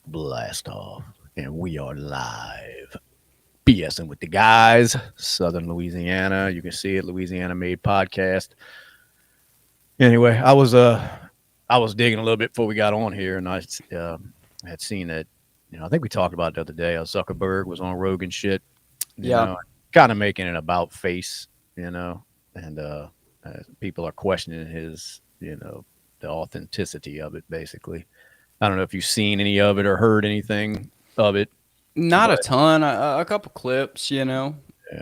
Blast off. And we are live. B.S.ing with the guys, Southern Louisiana. You can see it, Louisiana made podcast. Anyway, I was digging a little bit before we got on here, and I had seen that. I think we talked about it the other day. Zuckerberg was on Rogan shit. You Yeah. know, kind of making it about face. And people are questioning his. The authenticity of it, basically. I don't know if you've seen any of it or heard anything of it, Not a but ton, a couple clips. yeah,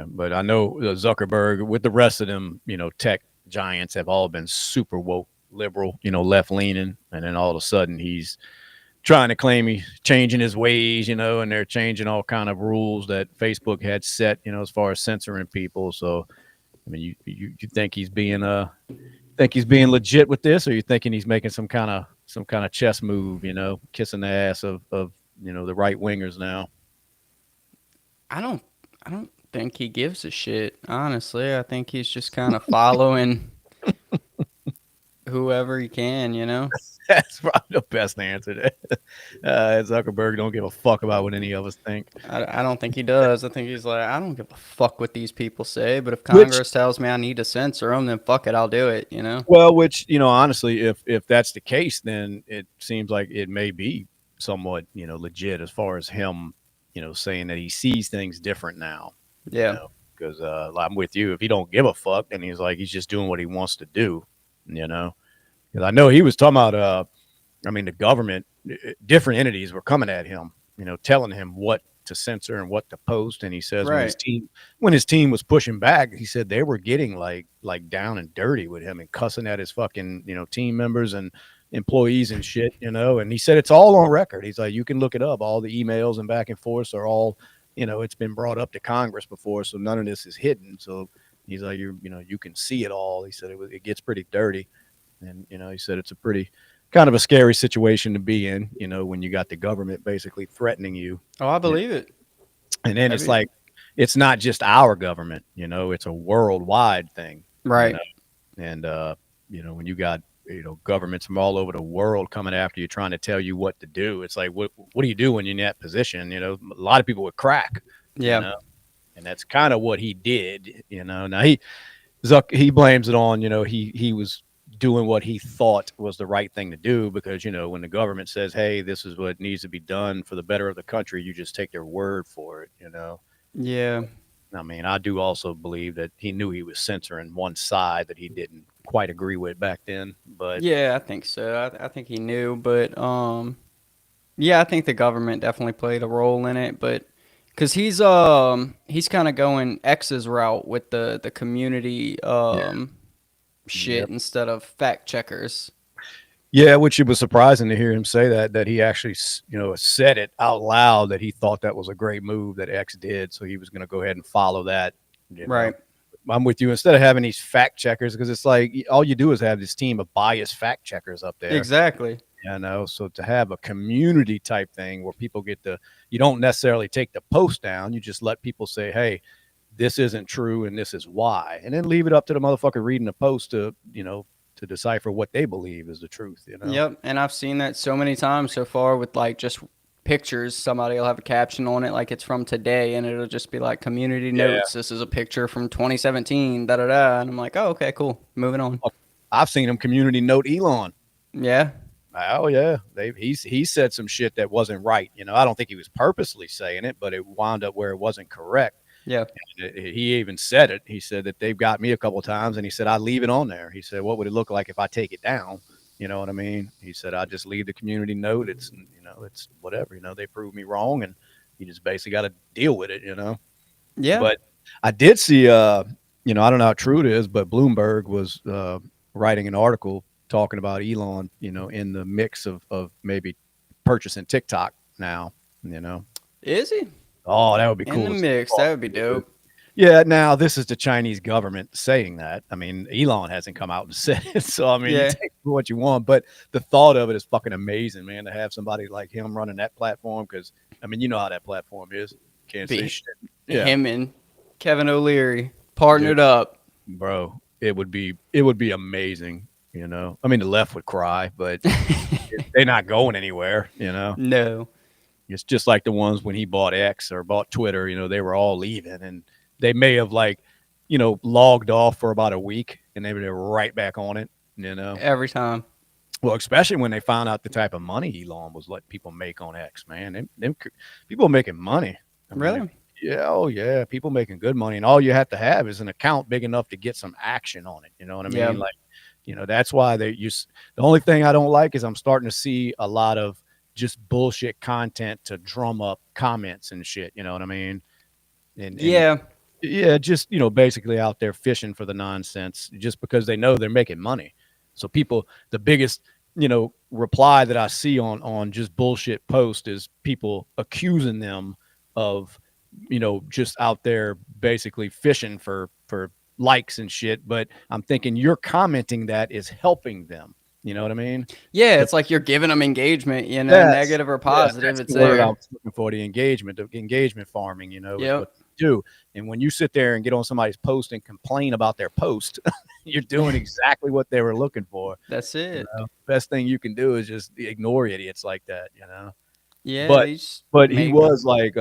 but I know Zuckerberg with the rest of them, tech giants have all been super woke, liberal, left leaning, and then all of a sudden he's trying to claim he's changing his ways, and they're changing all kind of rules that Facebook had set, as far as censoring people. So, I mean, you think he's being legit with this, or you thinking he's making some kind of chess move, kissing the ass of the right wingers now? I don't I don't think he gives a shit, honestly. I think he's just kind of following whoever he can. That's probably the best answer. There. Zuckerberg don't give a fuck about what any of us think. I don't think he does. I think he's like, I don't give a fuck what these people say, but if Which, Congress tells me I need to censor them, then fuck it, I'll do it. which honestly, if that's the case, then it seems like it may be somewhat legit as far as him saying that he sees things different now. You Yeah. know, because I'm with you. If he don't give a fuck, then he's just doing what he wants to do. You know, because I know he was talking about I mean, the government, different entities were coming at him, telling him what to censor and what to post. And he says Right. when his team was pushing back, he said they were getting like down and dirty with him and cussing at his fucking team members and employees and shit. And he said it's all on record. He's like, you can look it up. All the emails and back and forth are all it's been brought up to Congress before, so none of this is hidden. So he's like, you can see it all. He said it gets pretty dirty, and he said it's a pretty kind of a scary situation to be in, when you got the government basically threatening you. Oh, I Yeah. believe it. And then I it's be, like, it's not just our government, it's a worldwide thing, you right. know. And, when you got, governments from all over the world coming after you, trying to tell you what to do, it's like, what do you do when you're in that position? A lot of people would crack, you Yeah. know, and that's kind of what he did. Now he blames it on, he was doing what he thought was the right thing to do because, when the government says, hey, this is what needs to be done for the better of the country, you just take their word for it. Yeah. I mean, I do also believe that he knew he was censoring one side that he didn't quite agree with back then. But Yeah, I think so. I think he knew, but yeah, I think the government definitely played a role in it, but because he's kind of going X's route with the community yeah, shit yep. instead of fact checkers. Yeah, which it was surprising to hear him say that he actually, said it out loud that he thought that was a great move that X did. So he was going to go ahead and follow that, you know. Right. I'm with you. Instead of having these fact checkers, because it's like all you do is have this team of biased fact checkers up there, Exactly. So to have a community type thing where people you don't necessarily take the post down, you just let people say, hey, this isn't true and this is why, and then leave it up to the motherfucker reading the post to decipher what they believe is the truth. Yep. And I've seen that so many times so far with like just pictures. Somebody will have a caption on it like it's from today, and it'll just be like community Yeah. notes. This is a picture from 2017. Da da da. And I'm like, oh, okay, cool. Moving on. I've seen them community note Elon. Yeah. Oh yeah, he said some shit that wasn't right. I don't think he was purposely saying it, but it wound up where it wasn't correct. Yeah. He even said it. He said that they've got me a couple of times, and he said I leave it on there. He said, "What would it look like if I take it down?" You know what I mean? He said, "I just leave the community note. It's whatever. They prove me wrong, and you just basically got to deal with it. Yeah. But I did see, I don't know how true it is, but Bloomberg was writing an article talking about Elon, in the mix of maybe purchasing TikTok now. You know, Is he oh, that would be in the cool. mix? That would be dope. Yeah, now this is the Chinese government saying that. I mean, Elon hasn't come out and said it, so I mean, you Yeah. take what you want, but the thought of it is fucking amazing, man. To have somebody like him running that platform, because I mean, you know how that platform is. Can't say Be shit. Yeah, him and Kevin O'Leary dude, partnered up. bro, it would be amazing. I mean, the left would cry, but they're not going anywhere. No. It's just like the ones when he bought X or bought Twitter, they were all leaving and they may have like, logged off for about a week and they were right back on it, you know. Every time. Well, especially when they found out the type of money Elon was letting people make on X, man. Them people making money. I mean, Really? yeah, oh yeah, people making good money, and all you have to have is an account big enough to get some action on it. You know what I Yeah. mean? Like, that's why they use. The only thing I don't like is I'm starting to see a lot of just bullshit content to drum up comments and shit. You know what I mean? And Yeah. yeah, just basically out there fishing for the nonsense just because they know they're making money. So people, the biggest reply that I see on just bullshit post is people accusing them of just out there basically fishing for likes and shit. But I'm thinking you're commenting that is helping them. You know what I mean? Yeah, The it's like you're giving them engagement, Yes. negative or Yeah, positive, that's it's the word I there. was looking for, the engagement farming, is Yep. what you do. And when you sit there and get on somebody's post and complain about their post, you're doing exactly what they were looking for. That's it. Best thing you can do is just ignore idiots like that. Yeah, But they just he make was like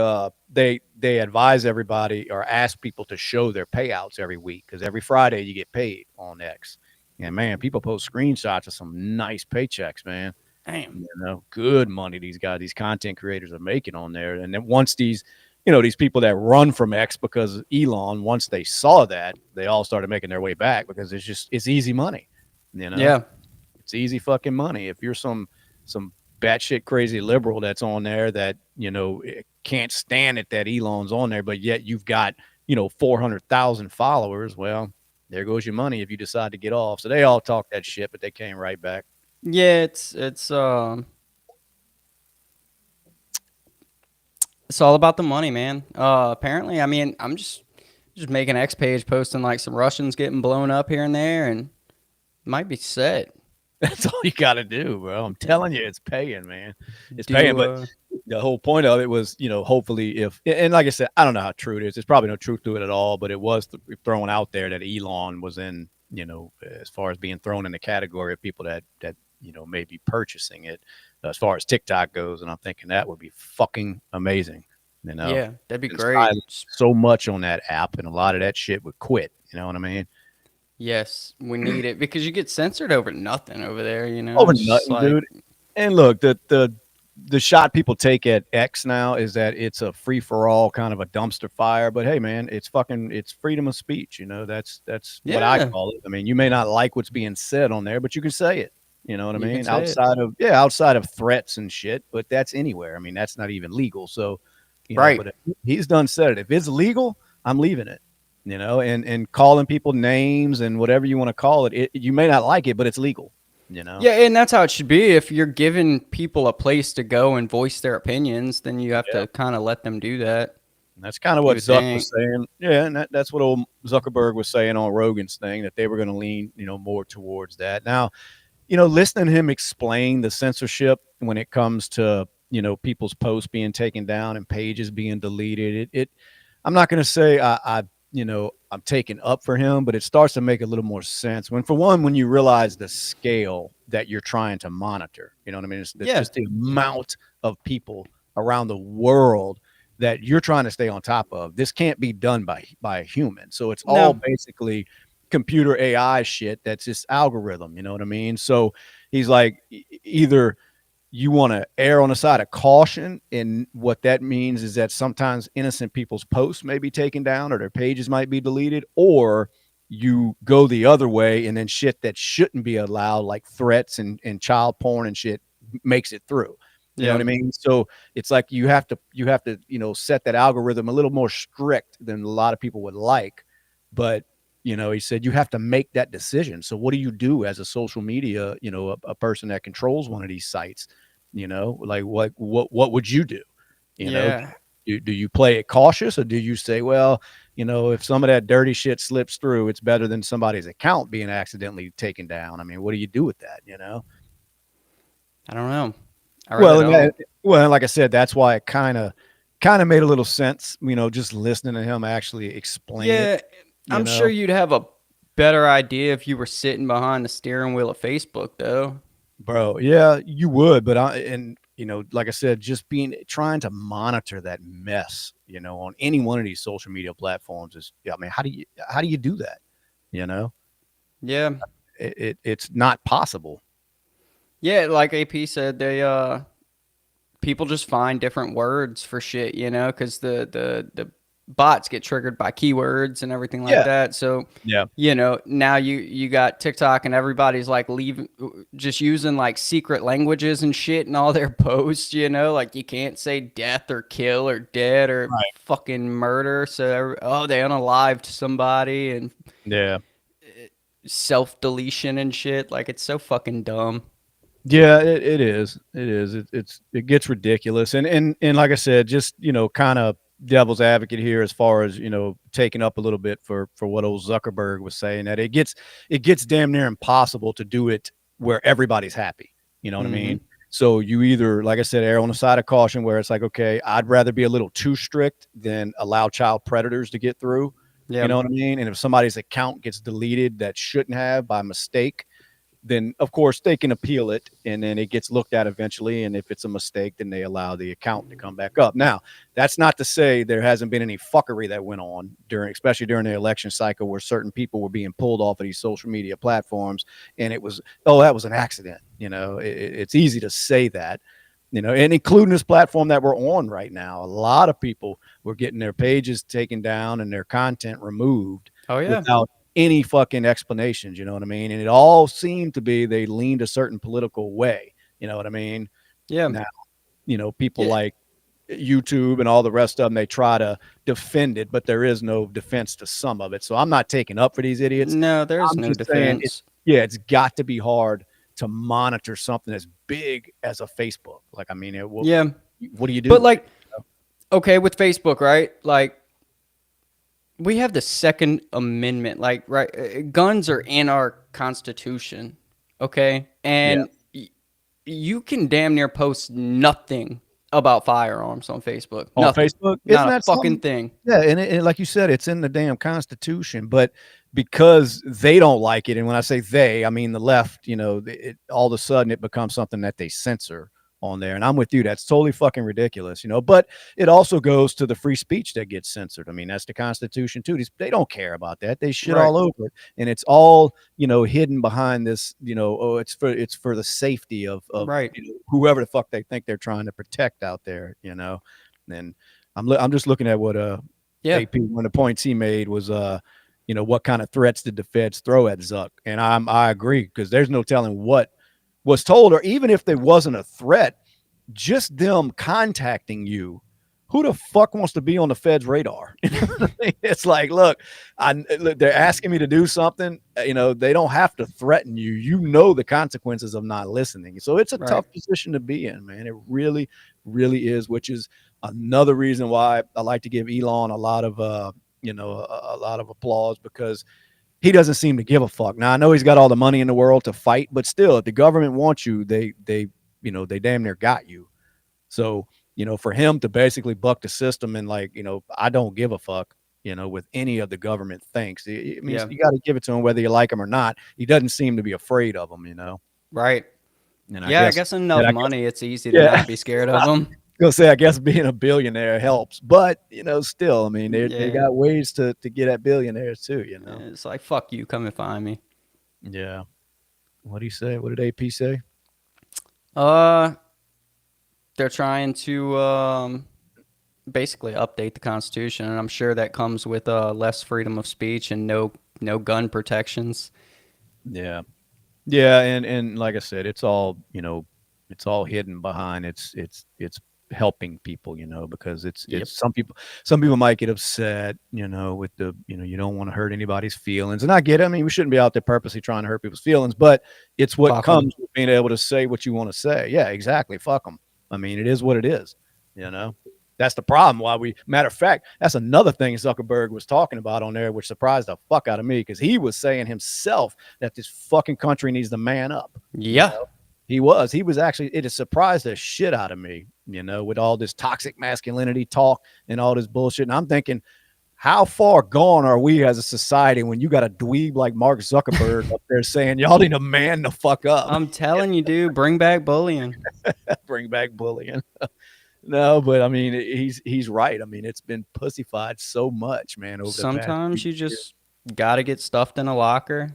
they advise everybody or ask people to show their payouts every week because every Friday you get paid on X. And man, people post screenshots of some nice paychecks, man. damn. Good money these content creators are making on there. And then once these people that run from X because of Elon, once they saw that, they all started making their way back because it's easy money. You know, Yeah. it's easy fucking money. If you're some batshit crazy liberal that's on there that can't stand it that Elon's on there, but yet you've got 400,000 followers. Well, there goes your money if you decide to get off. So they all talk that shit, but they came right back. Yeah, it's all about the money, man. Apparently, I mean, I'm just making X page posting like some Russians getting blown up here and there and might be set. That's all you got to do, bro. I'm telling you, it's paying, man. It's paying. Do But the whole point of it was, hopefully and like I said, I don't know how true it is. There's probably no truth to it at all, but it was thrown out there that Elon was in, as far as being thrown in the category of people that may be purchasing it as far as TikTok goes. And I'm thinking that would be fucking amazing, Yeah, that'd be It's great. so much on that app and a lot of that shit would quit. You know what I mean? Yes, we need it because you get censored over nothing over there, Over It's just nothing, like, dude. And look, the shot people take at X now is that it's a free for all kind of a dumpster fire. But hey, man, it's freedom of speech. That's what I yeah, call it. I mean, you may not like what's being said on there, but you can say it. You know what I you can mean? say it. Outside of threats and shit, but that's anywhere. I mean, that's not even legal. So, Right. but if he's done said it. If it's legal, I'm leaving it. And calling people names and whatever you want to call it, you may not like it, but it's legal. You know. Yeah, and that's how it should be. If you're giving people a place to go and voice their opinions, then you have Yeah. to kind of let them do that. And that's kind of You what would Zuck think. was saying. Yeah, and that's what old Zuckerberg was saying on Rogan's thing, that they were going to lean, more towards that. Now, listening to him explain the censorship when it comes to, people's posts being taken down and pages being deleted, I'm not going to say I'm taking up for him, but it starts to make a little more sense when, for one, when you realize the scale that you're trying to monitor. You know what I mean? It's Yeah. just the amount of people around the world that you're trying to stay on top of. This can't be done by a human. So it's all No. basically computer AI shit that's just algorithm. You know what I mean? So he's like, either you want to err on the side of caution. And what that means is that sometimes innocent people's posts may be taken down or their pages might be deleted, or you go the other way and then shit that shouldn't be allowed, like threats and child porn and shit, makes it through. You know what Yeah. I mean? So it's like you have to, set that algorithm a little more strict than a lot of people would like. But, he said you have to make that decision. So what do you do as a social media, a person that controls one of these sites? Like what would you do? You know, Yeah. do you play it cautious, or do you say, well, if some of that dirty shit slips through, it's better than somebody's account being accidentally taken down? I mean, what do you do with that? I don't know. I really Well, and don't. like I said, that's why it kind of made a little sense, just listening to him actually explain it, Yeah, you I'm sure know. you'd have a better idea if you were sitting behind the steering wheel of Facebook, though. Bro, yeah, you would, but like I said, just trying to monitor that mess, on any one of these social media platforms is, yeah, I mean, how do you do that? You know, Yeah. it's not possible. Yeah, like AP said, they people just find different words for shit, because the bots get triggered by keywords and everything like Yeah. that. So, Yeah. now you got TikTok and everybody's like leaving, just using like secret languages and shit in all their posts. Like you can't say death or kill or dead or Right. fucking murder. So, they unalived somebody and Yeah. self deletion and shit. Like it's so fucking dumb. Yeah, it is. It is. It gets ridiculous. And like I said, just, kind of devil's advocate here as far as, taking up a little bit for what old Zuckerberg was saying, that it gets damn near impossible to do it where everybody's happy. You know what I Mm-hmm. mean? So you either, like I said, err on the side of caution where it's like, okay, I'd rather be a little too strict than allow child predators to get through. Yeah. You know what I mean? And if somebody's account gets deleted that shouldn't have by mistake, then of course they can appeal it and then it gets looked at eventually. And if it's a mistake, then they allow the account to come back up. Now, that's not to say there hasn't been any fuckery that went on especially during the election cycle, where certain people were being pulled off of these social media platforms. And it was, oh, that was an accident. It's easy to say that, and including this platform that we're on right now, a lot of people were getting their pages taken down and their content removed Oh yeah. without any fucking explanations, you know what I mean? And it all seemed to be they leaned a certain political way, you know what I mean? Yeah. Now, people Yeah. like YouTube and all the rest of them, they try to defend it, but there is no defense to some of it. So I'm not taking up for these idiots. No, there's I'm no just saying defense. it's got to be hard to monitor something as big as a Facebook. Like, I mean, Yeah. what do you But do? like, okay, with Facebook, right? Like, we have the Second Amendment. Like, right, guns are in our Constitution. Okay, Yeah. and you can damn near post nothing about firearms on Facebook. On Nothing. Facebook? Isn't Not a that fucking something? thing. Yeah, and like you said, it's in the damn Constitution, but because they don't like it, and when I say they, I mean the left, all of a sudden it becomes something that they censor on there. And I'm with you. That's totally fucking ridiculous, but it also goes to the free speech that gets censored. I mean, that's the Constitution too. They don't care about that. They shit Right. all over it. And it's all, hidden behind this, oh, it's for the safety of Right. whoever the fuck they think they're trying to protect out there, And I'm just looking at what Yeah. AP, one of the points he made was what kind of threats did the feds throw at Zuck? And I agree, because there's no telling what was told, or even if there wasn't a threat, just them contacting you. Who the fuck wants to be on the Fed's radar? It's like, look, they're asking me to do something. They don't have to threaten you. The consequences of not listening. So it's a Right. tough position to be in, man. It really, really is, which is another reason why I like to give Elon a lot of, a lot of applause, because he doesn't seem to give a fuck. Now, I know he's got all the money in the world to fight, but still, if the government wants you, they damn near got you. So, for him to basically buck the system and like, I don't give a fuck, with any of the government thinks. I mean, Yeah. you got to give it to him whether you like him or not. He doesn't seem to be afraid of them, Right. And Yeah, I guess enough money, it's easy to yeah. not be scared of them. Gonna say, I guess being a billionaire helps, but still, I mean, they Yeah. got ways to get at billionaires too, It's like, fuck you, come and find me. Yeah. What did he say? What did AP say? Uh, they're trying to basically update the Constitution, and I'm sure that comes with less freedom of speech and no gun protections. Yeah. Yeah, and like I said, it's all, it's all hidden behind it's helping people, because it's Yep. it's some people might get upset, with the, you don't want to hurt anybody's feelings. And I get it. I mean, we shouldn't be out there purposely trying to hurt people's feelings, but it's what Fuck 'em. comes with being able to say what you want to say. Yeah, exactly. Fuck them. I mean, it is what it is, That's the problem. Matter of fact, that's another thing Zuckerberg was talking about on there, which surprised the fuck out of me, because he was saying himself that this fucking country needs to man up. Yeah. He was actually, it has surprised the shit out of me, with all this toxic masculinity talk and all this bullshit. And I'm thinking, how far gone are we as a society when you got a dweeb like Mark Zuckerberg up there saying y'all need to man the fuck up, I'm telling you, dude, bring back bullying. bring back bullying? No, but I mean, he's right. I mean, it's been pussified so much, man, over the past few Sometimes you years. just gotta get stuffed in a locker.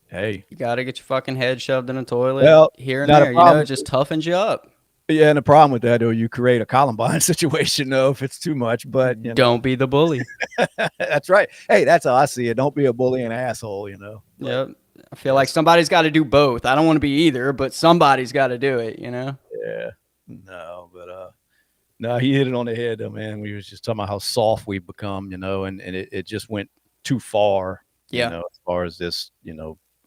Hey, You gotta get your fucking head shoved in a toilet well, here and not a there. You know, problem. it just toughens you up. Yeah, and the problem with that, though, you create a Columbine situation, though, if it's too much. But Don't be the bully. that's right. Hey, that's how I see it. Don't be a bully and asshole, But, Yep. I feel like somebody's got to do both. I don't want to be either, but somebody's got to do it, yeah, no, but no, he hit it on the head, though, man. We was just talking about how soft we've become, and it just went too far, Yeah. as far as this,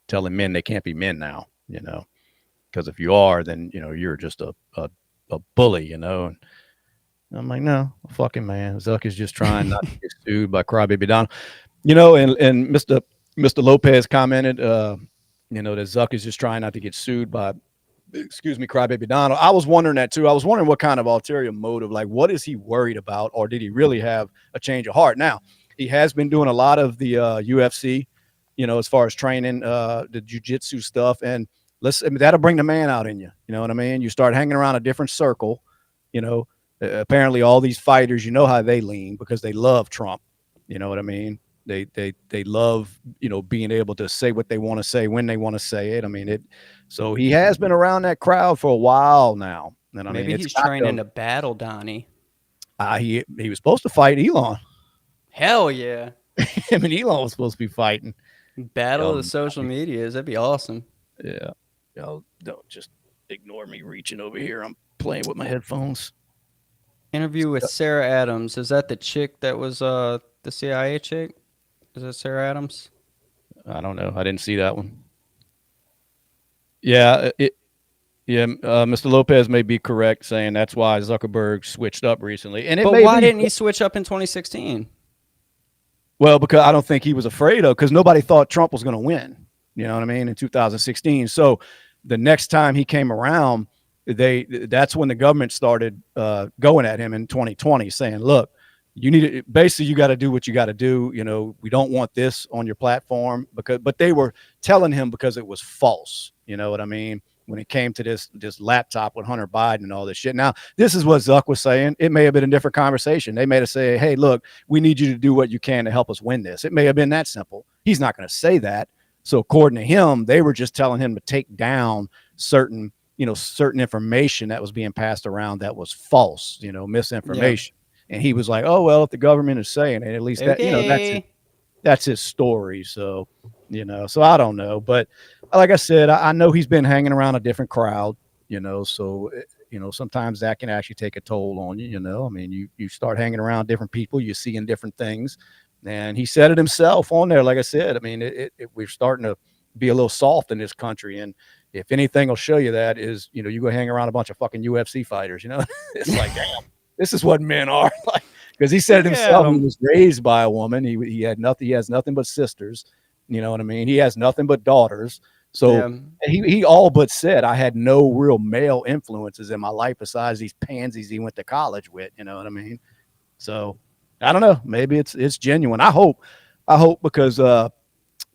telling men they can't be men now, because if you are, then you're just a bully, And I'm like, no, fucking man. Zuck is just trying not to get sued by Crybaby Donald. And Mr. Lopez commented, that Zuck is just trying not to get sued by, Crybaby Donald. I was wondering that too. I was wondering what kind of ulterior motive, like what is he worried about, or did he really have a change of heart? Now, he has been doing a lot of the UFC, as far as training, the jiu-jitsu stuff, and that'll bring the man out in you. You know what I mean? You start hanging around a different circle, apparently all these fighters, how they lean because they love Trump. You know what I mean? They love, being able to say what they want to say when they want to say it. I mean, so he has been around that crowd for a while now. And I Maybe mean, he's training to battle Donnie. He was supposed to fight Elon. Hell yeah. Him and Elon was supposed to be fighting. Battle of the social medias. That'd be awesome. Yeah. Y'all don't just ignore me reaching over here. I'm playing with my headphones. Interview with Sarah Adams. Is that the chick that was the CIA chick? Is that Sarah Adams? I don't know. I didn't see that one. Yeah, Mr. Lopez may be correct saying that's why Zuckerberg switched up recently. And why didn't he switch up in 2016? Well, because I don't think he was afraid of, because nobody thought Trump was going to win. You know what I mean? In 2016. So the next time he came around, that's when the government started going at him in 2020, saying, look, you got to do what you got to do. We don't want this on your platform, but they were telling him because it was false. You know what I mean? When it came to this laptop with Hunter Biden and all this shit. Now, this is what Zuck was saying. It may have been a different conversation. They may have said, hey, look, we need you to do what you can to help us win this. It may have been that simple. He's not going to say that. So according to him, they were just telling him to take down certain information that was being passed around that was false, misinformation. Yeah. And he was like, oh, well, if the government is saying it, at least that's his story. So, so I don't know. But like I said, I know he's been hanging around a different crowd, so, sometimes that can actually take a toll on you, I mean, you start hanging around different people, you're seeing different things. And he said it himself on there. Like I said, I mean, we're starting to be a little soft in this country. And if anything will show you that is, you go hang around a bunch of fucking UFC fighters, it's like, damn, this is what men are like. Because he said it himself, he was raised by a woman. He had nothing. He has nothing but sisters. You know what I mean? He has nothing but daughters. So he all but said, I had no real male influences in my life besides these pansies he went to college with. You know what I mean? So I don't know. Maybe it's genuine. I hope because not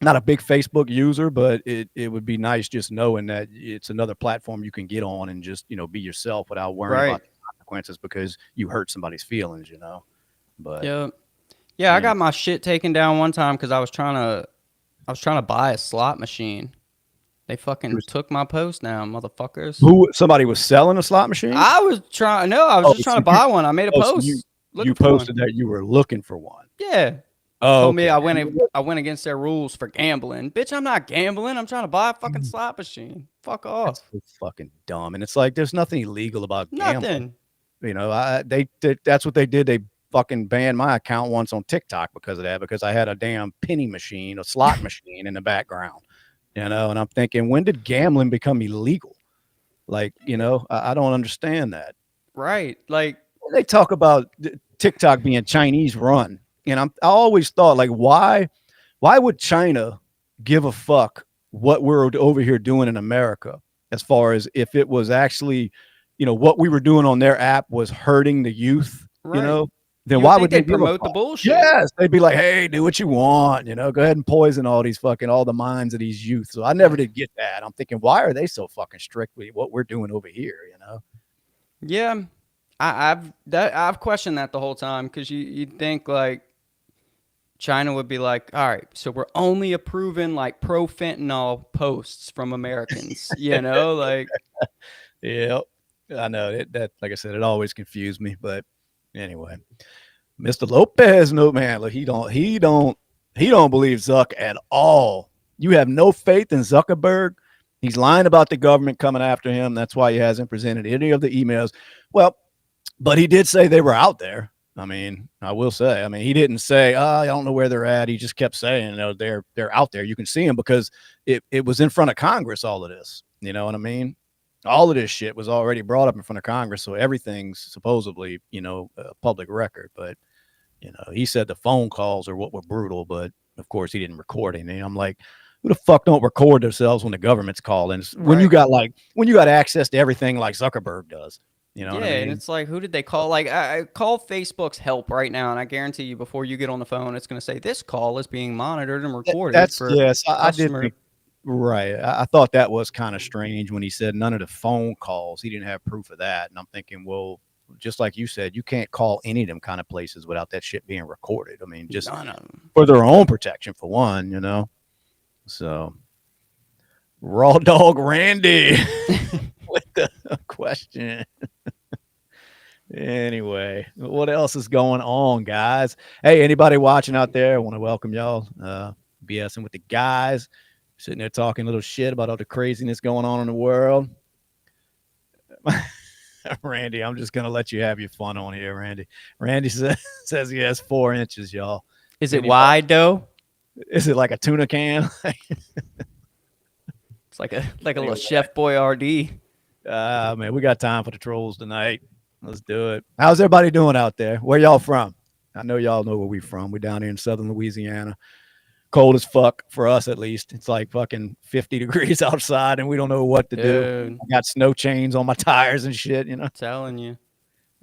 a big Facebook user, but it would be nice just knowing that it's another platform you can get on and just, be yourself without worrying about the consequences because you hurt somebody's feelings, But yeah, I got my shit taken down one time because I was trying to buy a slot machine. They fucking took my post now, motherfuckers. Somebody was selling a slot machine? I was just trying to buy one. I made a post. You posted that you were looking for one. Yeah. Oh, told me I went against their rules for gambling. Bitch, I'm not gambling. I'm trying to buy a fucking slot machine. Fuck off. That's so fucking dumb. And it's like there's nothing illegal about gambling. Nothing. That's what they did. They fucking banned my account once on TikTok because of that, because I had a damn penny machine, a slot machine in the background. And I'm thinking, when did gambling become illegal? Like, I don't understand that. Right. Like, they talk about TikTok being Chinese run. And I always thought, like, why would China give a fuck what we're over here doing in America, as far as if it was actually, what we were doing on their app was hurting the youth, right. then You would why think would they they'd give a promote the fuck? bullshit. Yes, they'd be like, hey, do what you want, go ahead and poison all the minds of these youth. So I never did get that. I'm thinking, why are they so fucking strict with what we're doing over here? Yeah, I've questioned that the whole time because you'd think like China would be like, all right, so we're only approving like pro fentanyl posts from Americans, like Yeah, I know that. Like I said, it always confused me. But anyway, Mr. Lopez, no man, look, he don't believe Zuck at all. You have no faith in Zuckerberg. He's lying about the government coming after him. That's why he hasn't presented any of the emails. Well, but he did say they were out there. I mean, I will say. I mean, he didn't say, "Oh, I don't know where they're at." He just kept saying, they're out there. You can see them because it was in front of Congress. All of this, you know what I mean? All of this shit was already brought up in front of Congress, so everything's supposedly, public record. But he said the phone calls are what were brutal, but of course he didn't record anything. I'm like, who the fuck don't record themselves when the government's calling? When you right. got access to everything like Zuckerberg does. You know what Yeah, I and mean? it's like, who did they call? Like, I call Facebook's help right now, and I guarantee you, before you get on the phone, it's going to say this call is being monitored and recorded That's for yes, I did customer. think right. I thought that was kind of strange when he said none of the phone calls. He didn't have proof of that, and I'm thinking, well, just like you said, you can't call any of them kind of places without that shit being recorded. I mean, just None of them. for their own protection, for one. So, Raw Dog Randy with the question. Anyway, what else is going on, guys? Hey, anybody watching out there? I want to welcome y'all. B.S.ing with the guys, sitting there talking a little shit about all the craziness going on in the world. Randy, I'm just gonna let you have your fun on here, Randy. Randy says he has 4 inches, y'all. Is it Anybody? wide though? Is it like a tuna can? It's like a little Chef Boyardee. Man, we got time for the trolls tonight. Let's do it. How's everybody doing out there? Where y'all from? I know y'all know where we from. We're down here in southern Louisiana. Cold as fuck for us, at least. It's like fucking 50 degrees outside, and we don't know what to do. Dude, I got snow chains on my tires and shit. telling you,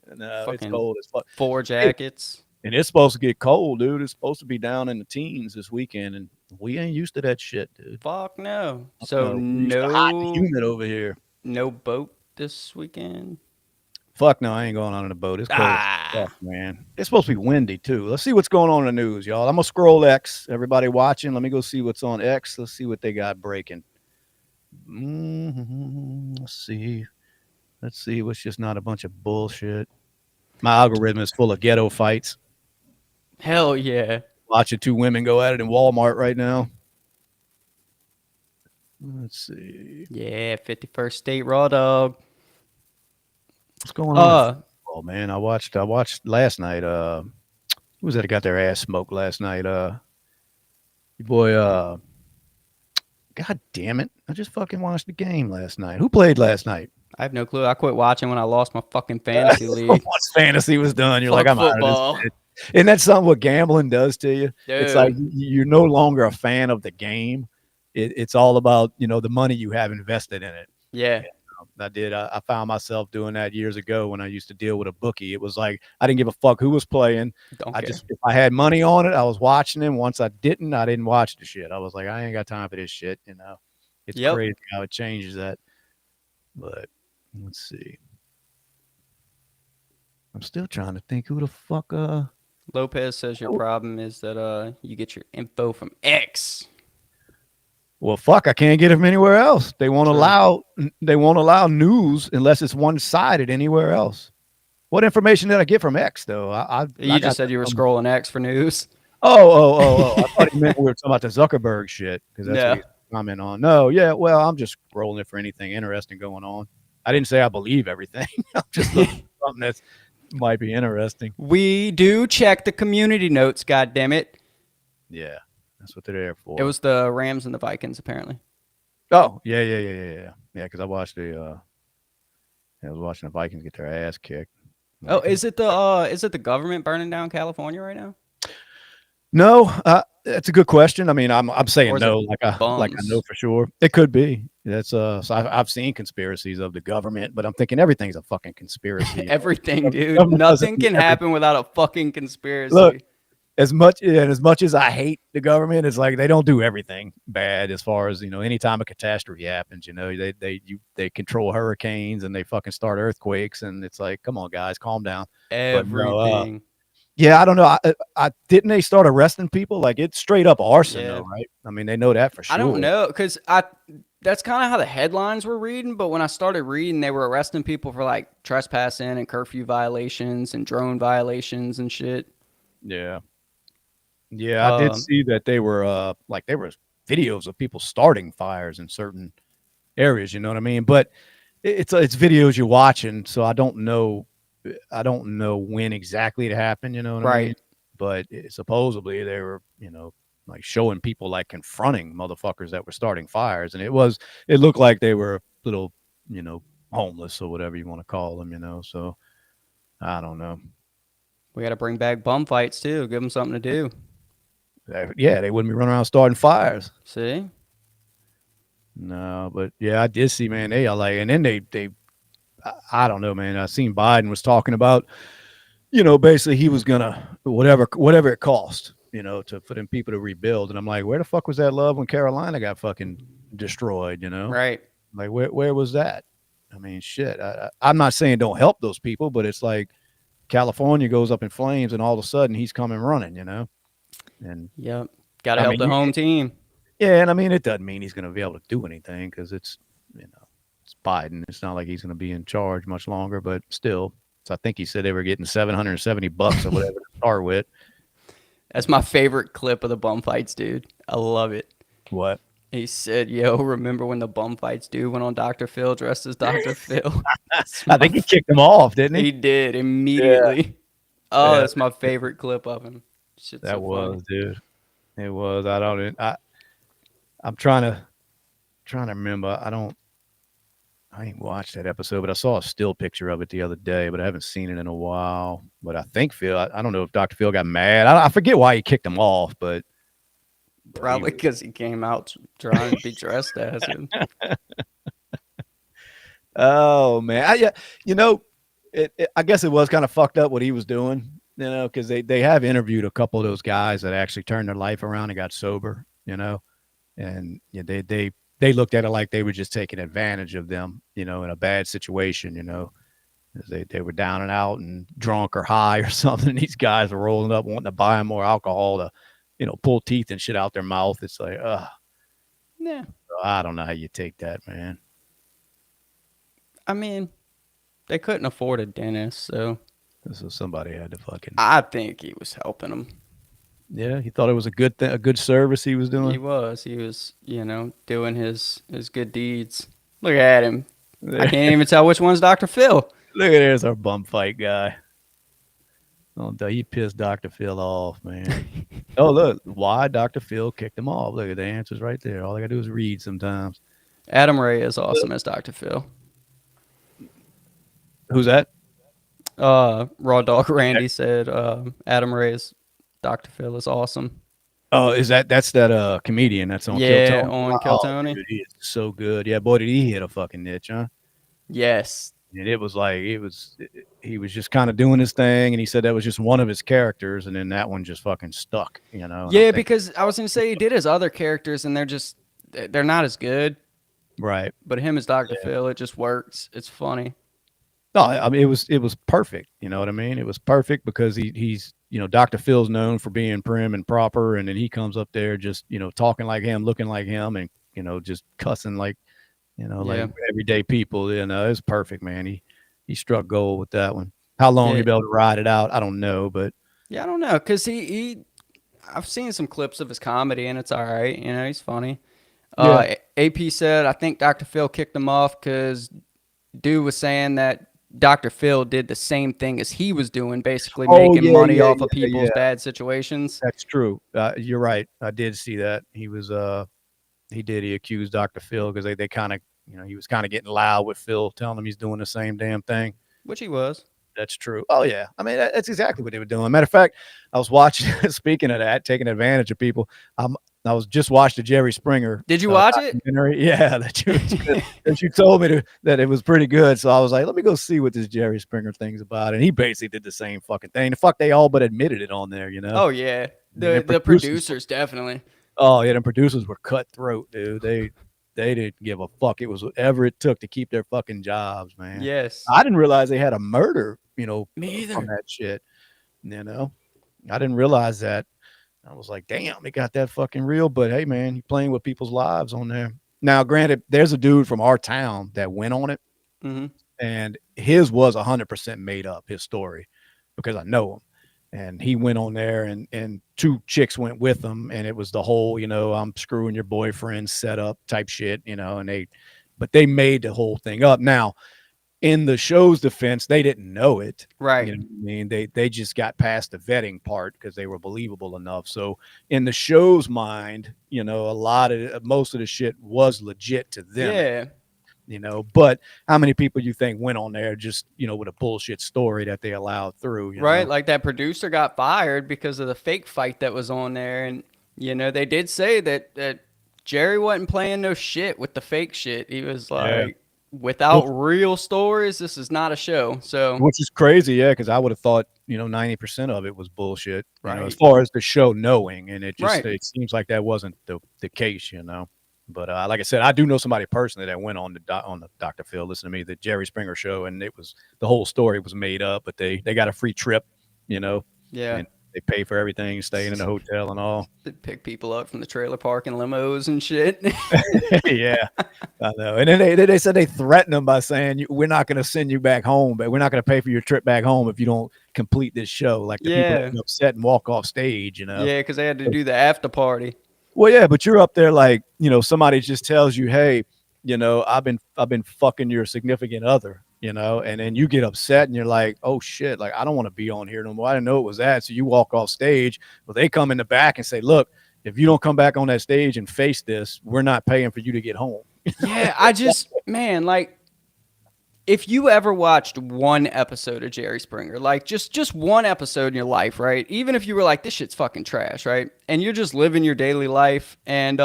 And it's fucking cold as fuck. 4 Hey, jackets. and it's supposed to get cold, dude. It's supposed to be down in the teens this weekend, and we ain't used to that shit, dude. Fuck no. So No, we're used to hot and no, humid over here. no boat this weekend. Fuck no, I ain't going on a boat. It's cold as Ah, fuck, man. It's supposed to be windy too. Let's see what's going on in the news, y'all. I'm gonna scroll X. Everybody watching, let me go see what's on X. Let's see what they got breaking. Let's see. Let's see what's just not a bunch of bullshit. My algorithm is full of ghetto fights. hell yeah. Watching 2 women go at it in Walmart right now. Let's see. Yeah, 51st State Raw Dog. What's going on in Uh, football, man? I watched last night. Who was that got their ass smoked last night? Your boy, God damn it. I just fucking watched the game last night. Who played last night? I have no clue. I quit watching when I lost my fucking fantasy league. Once fantasy was done, you're like, Fuck I'm out of this football. shit. Isn't that something what gambling does to you? It's like Dude. you're no longer a fan of the game. It's all about, the money you have invested in it. Yeah. I found myself doing that years ago when I used to deal with a bookie. It was like I didn't give a fuck who was playing. Don't I care. just if I had money on it, I was watching him. Once I didn't watch the shit. I was like, I ain't got time for this shit. It's Yep. crazy how it changes that. But let's see. I'm still trying to think who the fuck. Lopez says your problem is that you get your info from X. Well, fuck, I can't get it from anywhere else. They won't True. allow news unless it's one sided anywhere else. What information did I get from X though? You just said you were scrolling X for news. Oh! I thought he meant we were talking about the Zuckerberg shit because that's what No. he's commenting on. No, yeah, well, I'm just scrolling it for anything interesting going on. I didn't say I believe everything. I'm just looking for something that might be interesting. We do check the community notes, goddammit. Yeah, that's what they're there for. It was the Rams and the Vikings, apparently. Oh, yeah. Because I watched I was watching the Vikings get their ass kicked. Oh, is it the government burning down California right now? No, that's a good question. I mean, I'm Or saying is it no, like I know bums? for sure. It could be. That's so I've seen conspiracies of the government, but I'm thinking everything's a fucking conspiracy. Everything, dude. Government doesn't Nothing do can happen everything. without a fucking Look, conspiracy. as much as I hate the government, it's like they don't do everything bad. As far as anytime a catastrophe happens, they control hurricanes and they fucking start earthquakes, and it's like, come on, guys, calm down. But no, Everything. yeah, I don't know. I didn't they start arresting people? Like it's straight up arson, though, Yeah. right? I mean, they know that for I don't sure. know because I that's kind of how the headlines were reading, but when I started reading, they were arresting people for like trespassing and curfew violations and drone violations and shit. Yeah, yeah, I did Um, see that they were like there was videos of people starting fires in certain areas. You know what I mean? But it's videos you're watching, so I don't know when exactly it happened. You know what I mean? right. But supposedly they were like showing people like confronting motherfuckers that were starting fires, and it looked like they were little you know homeless or whatever you want to call them. So I don't know. We got to bring back bum fights too. Give them something to do. Yeah, they wouldn't be running around starting fires. See? No, but yeah, I did see, man. They are like, and then I don't know, man. I seen Biden was talking about, basically he was gonna whatever it cost, for them people to rebuild. And I'm like, where the fuck was that love when Carolina got fucking destroyed? Right. Like where was that? I mean, shit. I'm not saying don't help those people, but it's like California goes up in flames, and all of a sudden he's coming running, and Yep. Got to I help mean, the home team. yeah, and I mean, it doesn't mean he's going to be able to do anything because it's Biden. It's not like he's going to be in charge much longer, but still. So I think he said they were getting $770 or whatever to start with. That's my favorite clip of the bum fights, dude. I love it. What? He said, "Yo, remember when the bum fights dude went on Dr. Phil dressed as Dr. Phil?" It's I my think he kicked him off, didn't he? He did Yeah, immediately. Oh, yeah, that's my favorite clip of him. Shit's that so funny. was, dude. It was. I don't. I'm trying to remember. I ain't watched that episode, but I saw a still picture of it the other day, but I haven't seen it in a while. But I think Phil. I don't know if Dr. Phil got mad. I forget why he kicked him off, but he Probably was. because he came out trying to be dressed as him. Oh man, yeah, you know, I guess it was kind of fucked up what he was doing, because they have interviewed a couple of those guys that actually turned their life around and got sober, and yeah, they looked at it like they were just taking advantage of them, in a bad situation, 'cause they were down and out and drunk or high or something. And these guys were rolling up wanting to buy them more alcohol to, pull teeth and shit out their mouth. It's like, Yeah. I don't know how you take that, man. I mean, they couldn't afford a dentist, so So somebody had to fucking. I think he was helping them. Yeah, he thought it was a good thing, a good service he was He doing. was. He was, doing his good deeds. Look at him. I Look can't even tell which one's Dr. Phil. at there's our bum fight guy. Oh, he pissed Dr. Phil off, man. Oh, look, why Dr. Phil kicked him off. Look at the answers right there. All I gotta do is read sometimes. Adam Ray is awesome as Dr. Phil. Who's that? Raw Dog Randy said Adam Ray's Dr. Phil is awesome. Oh, that's that comedian that's on Kill Yeah, Tony? on Kill Oh, Tony. dude, he is so good. Yeah, boy, did he hit a fucking niche, huh? Yes. And it was like he was just kind of doing his thing, and he said that was just one of his characters, and then that one just fucking stuck, And I'm Yeah, thinking, because I was gonna say he did his other characters and they're not as good. right. But him as Dr. Yeah. Phil, it just works. It's funny. No, I mean it was perfect. You know what I mean? It was perfect because he's Dr. Phil's known for being prim and proper, and then he comes up there just talking like him, looking like him, and just cussing like like Yeah. everyday people. It's perfect, man. He struck gold with that one. How long Yeah. he'll be able to ride it out, I don't know, but Yeah, I don't know, cause I've seen some clips of his comedy and it's all right. He's funny. yeah. AP said I think Dr. Phil kicked him off because dude was saying that Dr. Phil did the same thing as he was doing, basically Oh making yeah, money yeah, off of yeah, people's yeah. bad situations. That's true. You're right. I did see that. He accused Dr. Phil because they kind of he was kind of getting loud with Phil, telling him he's doing the same damn thing. Which he was. That's true. Oh yeah, I mean that's exactly what they were doing. Matter of fact, I was watching. Speaking of that, taking advantage of people. I was just watched the Jerry Springer. Did you watch it? Documentary. Yeah, that you told me that it was pretty good. So I was like, let me go see what this Jerry Springer thing's about. And he basically did the same fucking thing. The fuck, they all but admitted it on there. You know. Oh yeah, the producers definitely. Oh yeah, the producers were cutthroat, dude. They didn't give a fuck. It was whatever it took to keep their fucking jobs, man. Yes. I didn't realize they had a murder, Me either. on that shit. I didn't realize that. I was like, damn, they got that fucking real. But hey, man, you're playing with people's lives on there. Now, granted, there's a dude from our town that went on it, and his was 100% made up, his story, because I know him. And he went on there, and two chicks went with him, and it was the whole, I'm screwing your boyfriend setup type shit, but they made the whole thing up. Now, in the show's defense, they didn't know it. Right. You know what I mean? They just got past the vetting part because they were believable enough. So in the show's mind, most of the shit was legit to them. Yeah. But how many people you think went on there just, with a bullshit story that they allowed through? Right. Like that producer got fired because of the fake fight that was on there. And, they did say that Jerry wasn't playing no shit with the fake shit. He was like, without real stories, this is not a show. So, which is crazy. Yeah. Cause I would have thought, 90% of it was bullshit, right. As far as the show knowing. And it just, right. it seems like that wasn't the case, But like I said, I do know somebody personally that went on the Dr. Phil, listen to me, the Jerry Springer show, and the whole story was made up, but they got a free trip, Yeah. And they pay for everything, staying in the hotel and all. They pick people up from the trailer park in limos and shit. Yeah, I know. And then they said they threatened them by saying, we're not going to send you back home, but we're not going to pay for your trip back home if you don't complete this show. Like the people get upset and walk off stage, Yeah, because they had to do the after party. Well, yeah, but you're up there like, somebody just tells you, hey, I've been fucking your significant other, and then you get upset and you're like, oh shit, like I don't want to be on here no more. I didn't know it was that. So you walk off stage. Well, they come in the back and say, look, if you don't come back on that stage and face this, we're not paying for you to get home. Yeah, man, like if you ever watched one episode of Jerry Springer, like just one episode in your life, right? Even if you were like, this shit's fucking trash, right? And you're just living your daily life and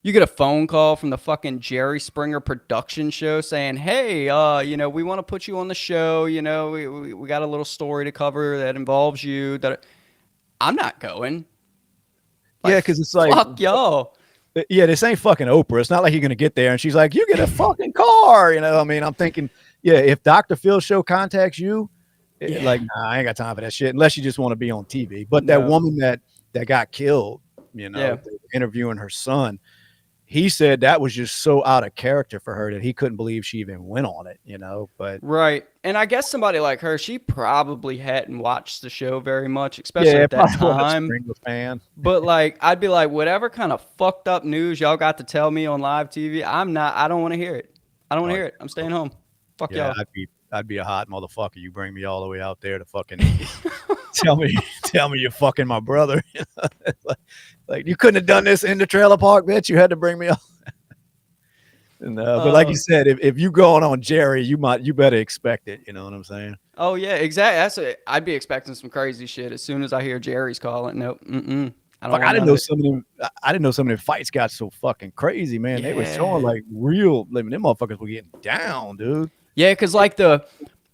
you get a phone call from the fucking Jerry Springer production show saying, hey, we want to put you on the show. We got a little story to cover that involves you. I'm not going. Like, yeah, because it's like, fuck y'all. Yeah, this ain't fucking Oprah. It's not like you're going to get there and she's like, you get a fucking car. I'm thinking, yeah, if Dr. Phil's show contacts you, like, nah, I ain't got time for that shit unless you just want to be on TV. But that woman that got killed, interviewing her son, he said that was just so out of character for her that he couldn't believe she even went on it, but right. And I guess somebody like her, she probably hadn't watched the show very much, especially at that time. Fan. But like, I'd be like, whatever kind of fucked up news y'all got to tell me on live TV, I don't want to hear it. I don't want to hear it. I'm staying home. Fuck y'all. I'd be a hot motherfucker. You bring me all the way out there to fucking tell me you're fucking my brother. like you couldn't have done this in the trailer park, bitch. You had to bring me up. But like you said, if you going on Jerry, you better expect it. You know what I'm saying? Oh yeah, exactly. I'd be expecting some crazy shit as soon as I hear Jerry's calling. Nope. I didn't know some of them fights got so fucking crazy, man. Yeah. They were showing like real, them motherfuckers were getting down, dude. Yeah, because like the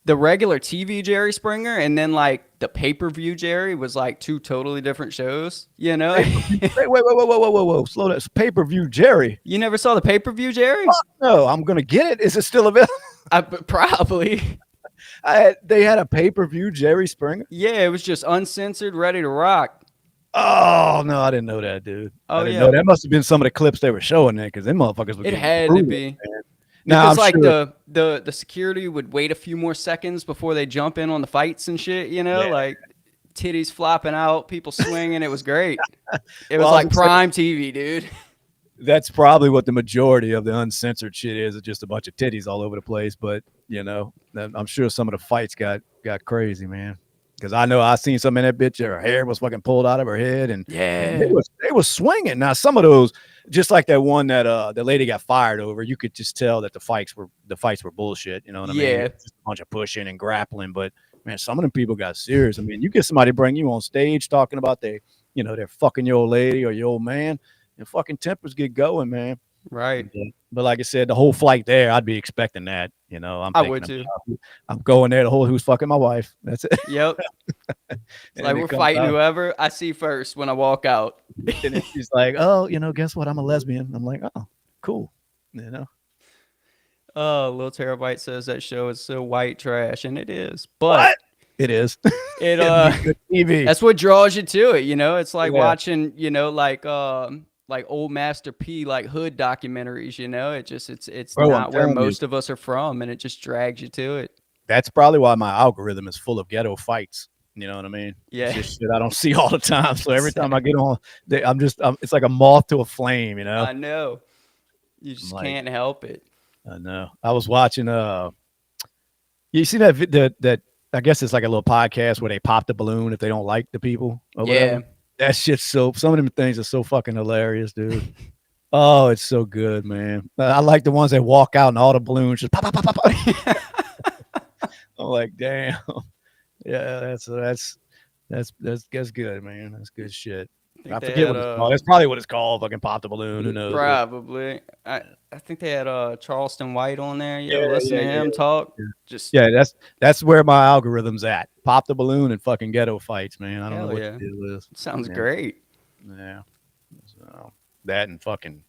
regular TV Jerry Springer and then like the pay-per-view Jerry was like two totally different shows, Wait, whoa, slow down. It's pay-per-view Jerry. You never saw the pay-per-view Jerry? Fuck no, I'm gonna get it. Is it still available? Probably. They had a pay-per-view Jerry Springer? Yeah, it was just uncensored, ready to rock. Oh no, I didn't know that, dude. Oh, I didn't know. That must have been some of the clips they were showing there because them motherfuckers were It had brutal, to be. Man. Because like sure. the security would wait a few more seconds before they jump in on the fights and shit, like titties flopping out, people swinging. It was great. It was like prime TV, dude. That's probably what the majority of the uncensored shit is. It's just a bunch of titties all over the place. But I'm sure some of the fights got crazy, man. Because I know I seen some in that bitch. Her hair was fucking pulled out of her head, and Yeah. they was swinging. Now some of those, just like that one that the lady got fired over, you could just tell that the fights were bullshit. You know what I mean? Yeah. It was just a bunch of pushing and grappling. But man, some of them people got serious. I mean, you get somebody bring you on stage talking about they're fucking your old lady or your old man, and fucking tempers get going, man. Right. But like I said, the whole flight there, I'd be expecting that. I'm I thinking would too. I'm going there. The whole who's fucking my wife. That's it. Yep. It's And like it we're comes fighting out, whoever I see first when I walk out. and then she's like, "Oh, guess what? I'm a lesbian." I'm like, "Oh, cool." Little Terabyte says that show is so white trash, and it is. But What? It is. it It'd be good TV. that's what draws you to it. It's like Yeah. watching, like old Master P, like hood documentaries. It's Bro, I'm not where telling you. most of us are from, and it just drags you to it. That's probably why my algorithm is full of ghetto fights. You know what I mean? Yeah. It's just shit I don't see all the time. So every time I get on, it's like a moth to a flame. I know. You just like- can't help it. I know. I was watching. You see that I guess it's like a little podcast where they pop the balloon if they don't like the people. Or Yeah. whatever. That shit's some of them things are so fucking hilarious, dude. Oh, it's so good, man. I like the ones that walk out and all the balloons just pop, pop, pop, pop, pop. I'm like, damn. Yeah, that's good, man. That's good shit. I forget what it's called. That's probably what it's called. Fucking pop the balloon. Who knows? Probably. I think they had Charleston White on there. You ever listen to him talk? Yeah, that's where my algorithm's at. Pop the balloon and fucking ghetto fights, man. I don't know what the deal is. Sounds great. Yeah. So, that and fucking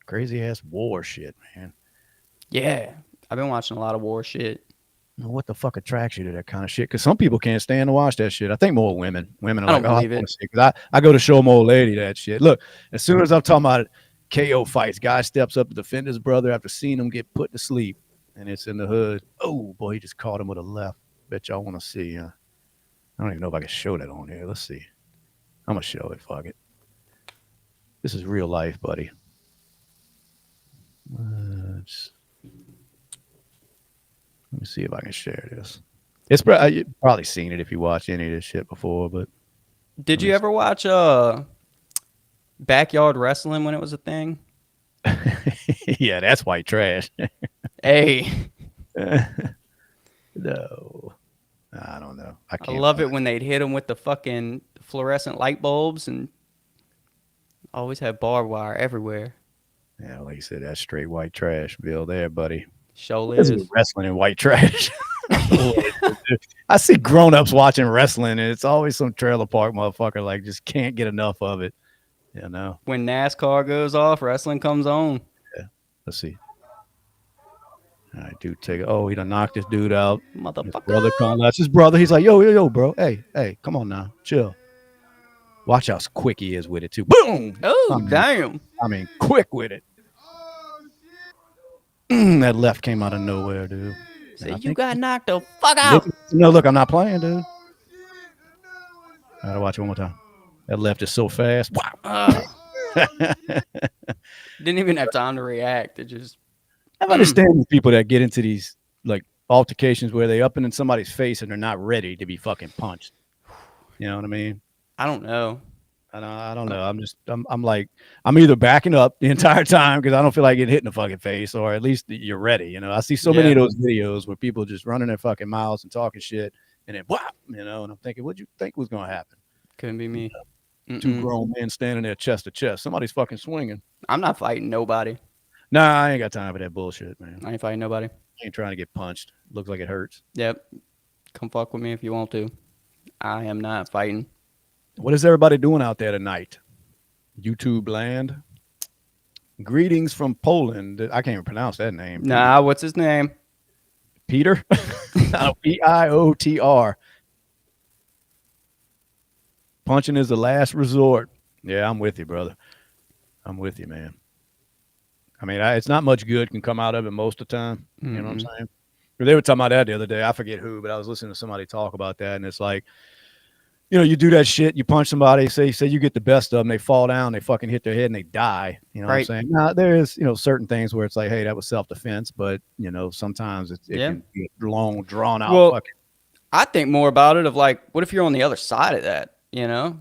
crazy ass war shit, man. Yeah. I've been watching a lot of war shit. What the fuck attracts you to that kind of shit? Because some people can't stand to watch that shit. I think more women. Women are I like, don't oh, believe I it. want to see. Because I go to show my old lady that shit. Look, as soon as I'm talking about KO fights, guy steps up to defend his brother after seeing him get put to sleep, and it's in the hood. Oh boy, he just caught him with a left. Bet y'all want to see. I don't even know if I can show that on here. Let's see. I'm gonna show it. Fuck it. This is real life, buddy. Let me see if I can share this. You've probably seen it if you watched any of this shit before, but Did you ever watch backyard wrestling when it was a thing? yeah, that's white trash. Hey, No, I don't know. I love it when they'd hit them with the fucking fluorescent light bulbs and always have barbed wire everywhere. Yeah, like you said, that's straight white trash, Bill. There, buddy. Show This is. is wrestling in white trash. I see grown-ups watching wrestling, and it's always some trailer park motherfucker like just can't get enough of it. When NASCAR goes off, wrestling comes on. Yeah. Let's see. All right, dude, take it. Oh, he done knocked this dude out. Motherfucker. Brother, that's his brother. He's like, yo, bro. Hey, come on now, chill. Watch how quick he is with it too. Boom. Oh, damn. I mean, quick with it. That left came out of nowhere, dude. So you got knocked the fuck out. No, look, I'm not playing, dude. I gotta watch it one more time. That left is so fast. Wow. Didn't even have time to react. It just. I understand people that get into these like altercations where they up in somebody's face and they're not ready to be fucking punched. You know what I mean? I don't know. I don't know. I'm like, I'm either backing up the entire time because I don't feel like getting hit in the fucking face, or at least you're ready. I see so many of those videos where people just running their fucking mouths and talking shit, and then wow, and I'm thinking, what'd you think was gonna happen? Couldn't be me. Two grown men standing there chest to chest. Somebody's fucking swinging. I'm not fighting nobody. Nah, I ain't got time for that bullshit, man. I ain't fighting nobody. I ain't trying to get punched. Looks like it hurts. Yep. Come fuck with me if you want to. I am not fighting. What is everybody doing out there tonight? YouTube land. Greetings from Poland. I can't even pronounce that name. Nah, what's his name? Peter? Piotr. Punching is the last resort. Yeah, I'm with you, brother. I'm with you, man. I mean, it's not much good can come out of it most of the time. You know what I'm saying? They were talking about that the other day. I forget who, but I was listening to somebody talk about that, and it's like, you do that shit, you punch somebody, say you get the best of them, they fall down, they fucking hit their head and they die. You know what I'm saying? Now, there is, certain things where it's like, hey, that was self-defense, but, sometimes it can be a long, drawn-out fucking. I think more about it of like, what if you're on the other side of that? You know,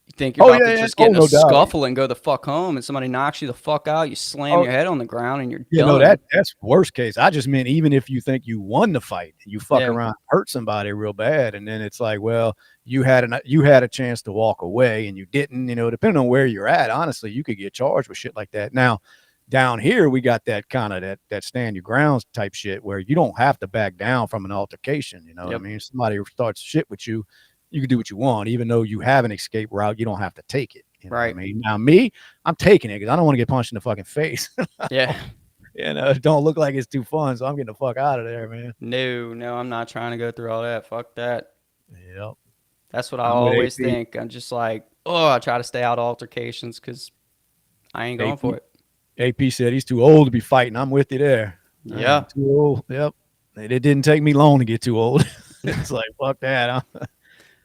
you think you're Oh about yeah, to yeah. just Oh get in a no doubt. scuffle and go the fuck home, and somebody knocks you the fuck out. You slam Oh your head on the ground, and you're you know done. that's worst case. I just meant even if you think you won the fight, you fuck Yeah. around, hurt somebody real bad, and then it's like, well, you had a chance to walk away and you didn't. You know, depending on where you're at, honestly, you could get charged with shit like that. Now, down here, we got that kind of that stand your grounds type shit where you don't have to back down from an altercation. You know what I Yep. mean? If somebody starts shit with you, you can do what you want, even though you have an escape route. You don't have to take it. You know what I Right. mean? Now, me, I'm taking it because I don't want to get punched in the fucking face. Yeah. It don't look like it's too fun, so I'm getting the fuck out of there, man. No, no, I'm not trying to go through all that. Fuck that. Yep. That's what I I'm with always AP. think. I'm just like, oh, I try to stay out of altercations because I ain't going for AP it. AP said he's too old to be fighting. I'm with you there. I'm Yeah. too old. Yep. It didn't take me long to get too old. It's like fuck that.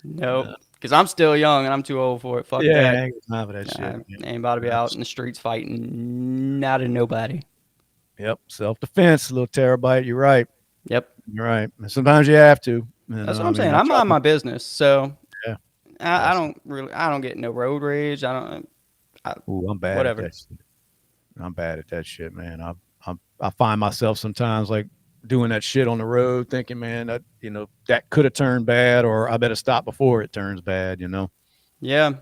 Nope. Because I'm still young and I'm too old for it. Fuck Yeah, I that. ain't got time for that I shit. ain't about to be out in the streets fighting. Not a nobody. Yep. Self defense, little terabyte. You're right. Yep. You're right. And sometimes you have to. That's what I I'm mean, saying. I I try mind to. my business. So Yeah. I That's. don't really, I don't get no road rage. Ooh, I'm bad at Whatever. that. I'm bad at that shit, man. I find myself sometimes like doing that shit on the road, thinking, man, that that could have turned bad, or I better stop before it turns bad. Yeah.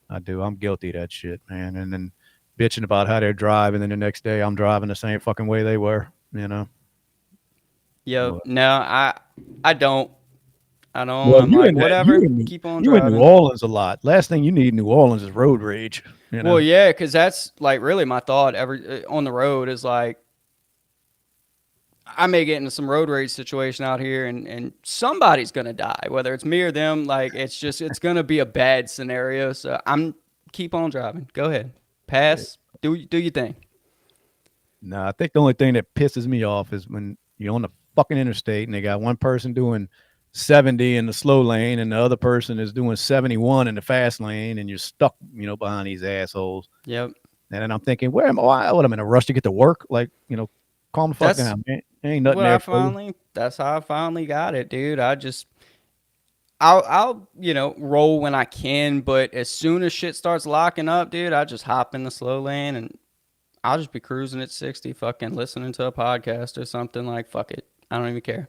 I do. I'm guilty of that shit, man. And then bitching about how they're driving, and the next day I'm driving the same fucking way they were. Yep. But, No, I don't. I don't. well, I'm like, whatever. Keep on you in New driving. Orleans a lot. Last thing you need in New Orleans is road rage. Well, yeah, because that's like really my thought every on the road is like I may get into some road rage situation out here and somebody's gonna die, whether it's me or them. Like it's gonna be a bad scenario. So I'm keep on driving. Go ahead, pass. Do your thing. No, I think the only thing that pisses me off is when you're on the fucking interstate and they got one person doing 70 in the slow lane and the other person is doing 71 in the fast lane and you're stuck, behind these assholes. Yep. And then I'm thinking, where am I? What, I'm in a rush to get to work? Like, calm the fuck That's down, man. Ain't nothing there for you. that's how I finally got it, dude. I'll roll when I can, but as soon as shit starts locking up, dude, I just hop in the slow lane and I'll just be cruising at 60, fucking listening to a podcast or something. Like, fuck it. I don't even care.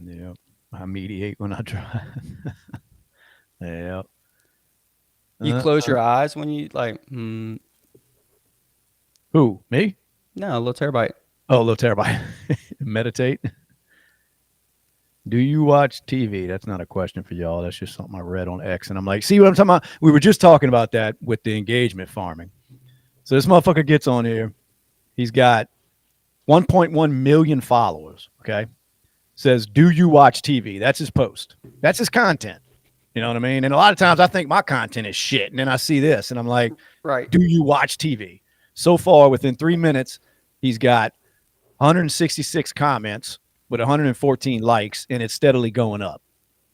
Yeah. I mediate when I drive. Yeah. You close your eyes when you like, Who? Me? no, a little terabyte. Oh, little terabyte. Meditate. Do you watch TV? That's not a question for y'all. That's just something I read on X. And I'm like, see what I'm talking about? We were just talking about that with the engagement farming. So this motherfucker gets on here. He's got 1.1 million followers. Okay. Says, do you watch TV? That's his post. That's his content. You know what I mean? And a lot of times I think my content is shit. And then I see this and I'm like, Right. do you watch TV? So far, within 3 minutes, he's got 166 comments with 114 likes, and it's steadily going up.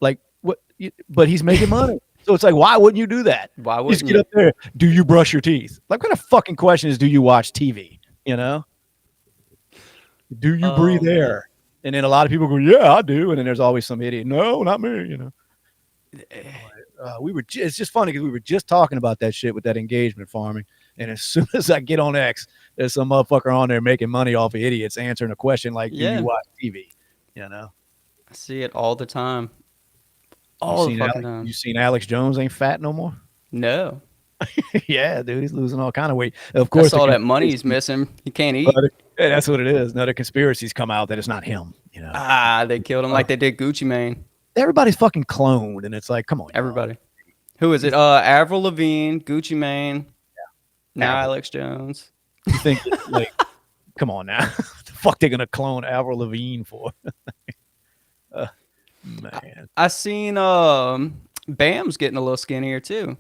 Like, what? But he's making money. So it's like, why wouldn't you do that? Why Just wouldn't get you? up there. Do you brush your teeth? Like, what kind of fucking question is, do you watch TV? Do you Oh, breathe man. air? And then a lot of people go, yeah, I do. And then there's always some idiot. No, not me. It's just funny because we were just talking about that shit with that engagement farming. And as soon as I get on X, there's some motherfucker on there making money off of idiots answering a question like, do you Yeah. watch TV? I see it all the time. You All the seen fucking Alex, time. you seen Alex Jones ain't fat no more? No. Yeah, dude, he's losing all kind of weight. Of That's course, all that money he's missing. He can't eat. yeah, that's what it is. Now the conspiracies come out that it's not him. They killed him like they did Gucci Mane. Everybody's fucking cloned, and it's like, come on, y'all. Everybody. Who is it? Avril Lavigne, Gucci Mane. Now Avril. Alex Jones. You think like, come on now, what the fuck they gonna clone Avril Lavigne for? Man, I seen Bam's getting a little skinnier too.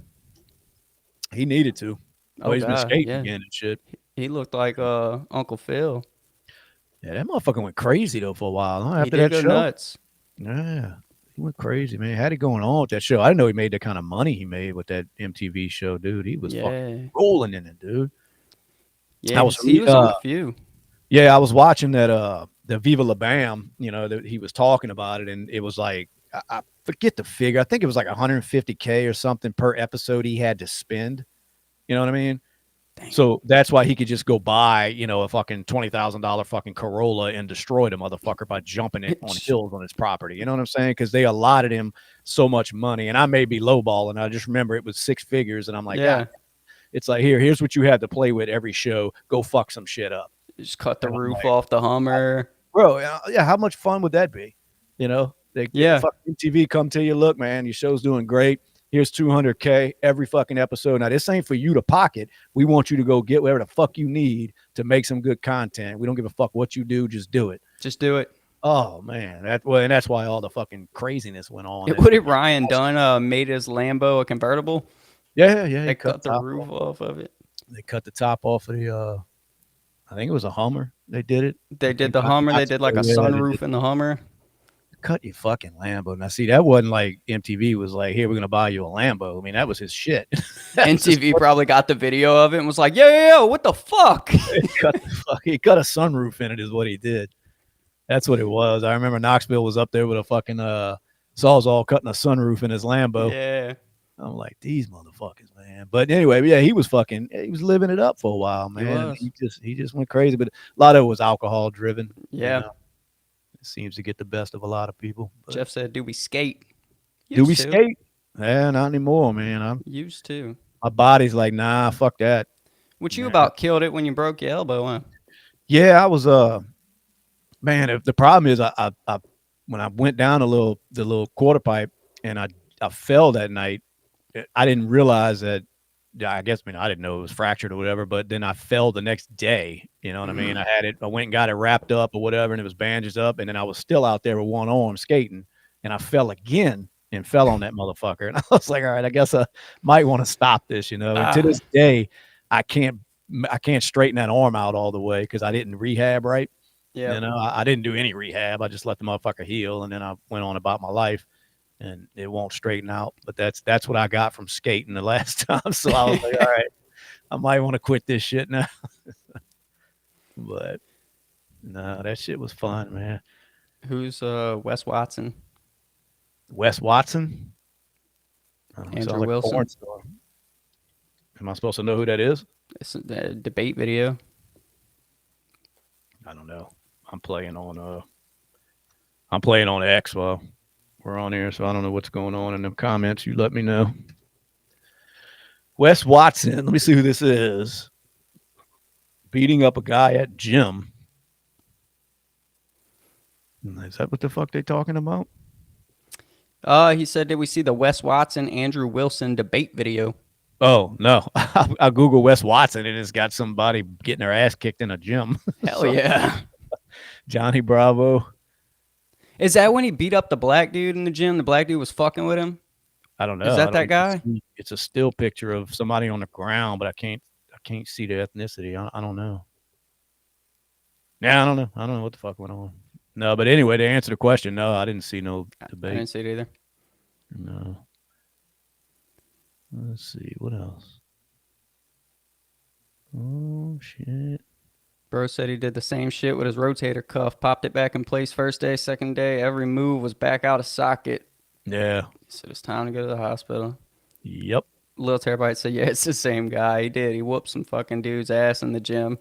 he needed to. Oh, he's been God, skating yeah. again and shit. He looked like Uncle Phil. Yeah, that motherfucker went crazy though for a while. Huh? He After did that go show, nuts. yeah, he went crazy, man. Had it going on with that show. I didn't know he made the kind of money he made with that MTV show, dude. He was fucking rolling in it, dude. Yeah, I was he was on a few. Yeah, I was watching that the Viva La Bam, you know, that he was talking about it, and it was like I forget the figure. I think it was like 150K or something per episode he had to spend. You know what I mean? Damn. So that's why he could just go buy, you know, a fucking $20,000 fucking Corolla and destroy the motherfucker by jumping it on hills on his property. You know what I'm saying? Because they allotted him so much money, and I may be lowballing. I just remember it was 6 figures, and I'm like, Yeah. God, it's like here's what you had to play with every show. Go fuck some shit up. Just cut the And I'm roof like, off the Hummer. bro, yeah, how much fun would that be? You know, Yeah. fuck MTV come to you, look, man, your show's doing great. Here's 200K every fucking episode. Now, this ain't for you to pocket. We want you to go get whatever the fuck you need to make some good content. We don't give a fuck what you do. Just do it. Just do it. Oh, man. And that's why all the fucking craziness went on. What did Ryan Dunn made his Lambo a convertible? Yeah. They cut the roof off of it. They cut the top off of the, I think it was a Hummer. They did it. They did the Hummer. They did like a sunroof in the Hummer. Cut your fucking Lambo. Now, see, that wasn't like MTV was like, here, we're going to buy you a Lambo. I mean, that was his shit. MTV probably got the video of it and was like, yo, what the fuck? He cut a sunroof in it is what he did. That's what it was. I remember Knoxville was up there with a fucking Sawzall cutting a sunroof in his Lambo. Yeah. I'm like, these motherfuckers, man. But anyway, yeah, he was living it up for a while, man. He just went crazy. But a lot of it was alcohol driven. Yeah. You know? Seems to get the best of a lot of people. But Jeff said, do we skate? Do we skate? Yeah, not anymore, man. I'm used to. My body's like, nah, fuck that. What you about killed it when you broke your elbow, huh? Yeah, I was man, the problem is I when I went down the little quarter pipe and I fell that night, I didn't realize that. I guess, I didn't know it was fractured or whatever, but then I fell the next day. You know what I mean? I went and got it wrapped up or whatever, and it was bandaged up. And then I was still out there with one arm skating, and I fell again and fell on that motherfucker. And I was like, all right, I guess I might want to stop this, you know. And to this day, I can't straighten that arm out all the way because I didn't rehab right. Yeah. You know, I didn't do any rehab. I just let the motherfucker heal, and then I went on about my life. And it won't straighten out, but that's what I got from skating the last time. So I was like, all right, I might want to quit this shit now. But no, that shit was fun, man. Who's Wes Watson? Wes Watson? Andrew Wilson. Am I supposed to know who that is? It's a debate video. I don't know. I'm playing on X. Well, we're on here, so I don't know what's going on in the comments. You let me know. Wes Watson. Let me see who this is. Beating up a guy at gym. Is that what the fuck they talking about? He said, did we see the Wes Watson, Andrew Wilson debate video? Oh, no. I Google Wes Watson, and it's got somebody getting their ass kicked in a gym. Hell yeah. Johnny Bravo. Is that when he beat up the black dude in the gym? The black dude was fucking with him? I don't know. Is that guy? It's a still picture of somebody on the ground, but I can't see the ethnicity. I don't know. Yeah, I don't know. I don't know what the fuck went on. No, but anyway, to answer the question, no, I didn't see no debate. I didn't see it either. No. Let's see. What else? Oh, shit. Bro said he did the same shit with his rotator cuff. Popped it back in place first day, second day. Every move was back out of socket. Yeah. He said it's time to go to the hospital. Yep. Lil Terabyte said, yeah, it's the same guy. He did. He whooped some fucking dude's ass in the gym.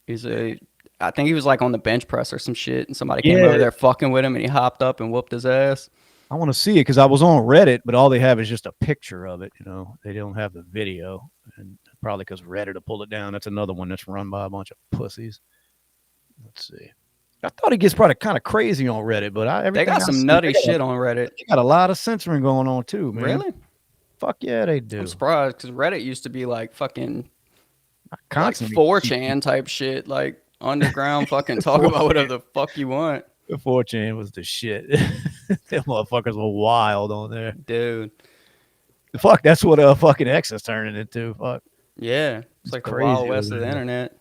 I think he was like on the bench press or some shit, and somebody came over there fucking with him, and he hopped up and whooped his ass. I want to see it because I was on Reddit, but all they have is just a picture of it. You know, they don't have the video, and probably because Reddit will pull it down. That's another one that's run by a bunch of pussies. Let's see. I thought it gets probably kind of crazy on Reddit, but they got some nutty shit on Reddit. They got a lot of censoring going on too, man. Really? Fuck yeah, they do. I'm surprised because Reddit used to be like fucking constantly 4chan type shit, like underground fucking talk about whatever the fuck you want. 4chan was the shit. Them motherfuckers were wild on there. Dude. Fuck, that's what fucking X is turning into. Fuck. Yeah. It's like crazy the Wild West of the internet.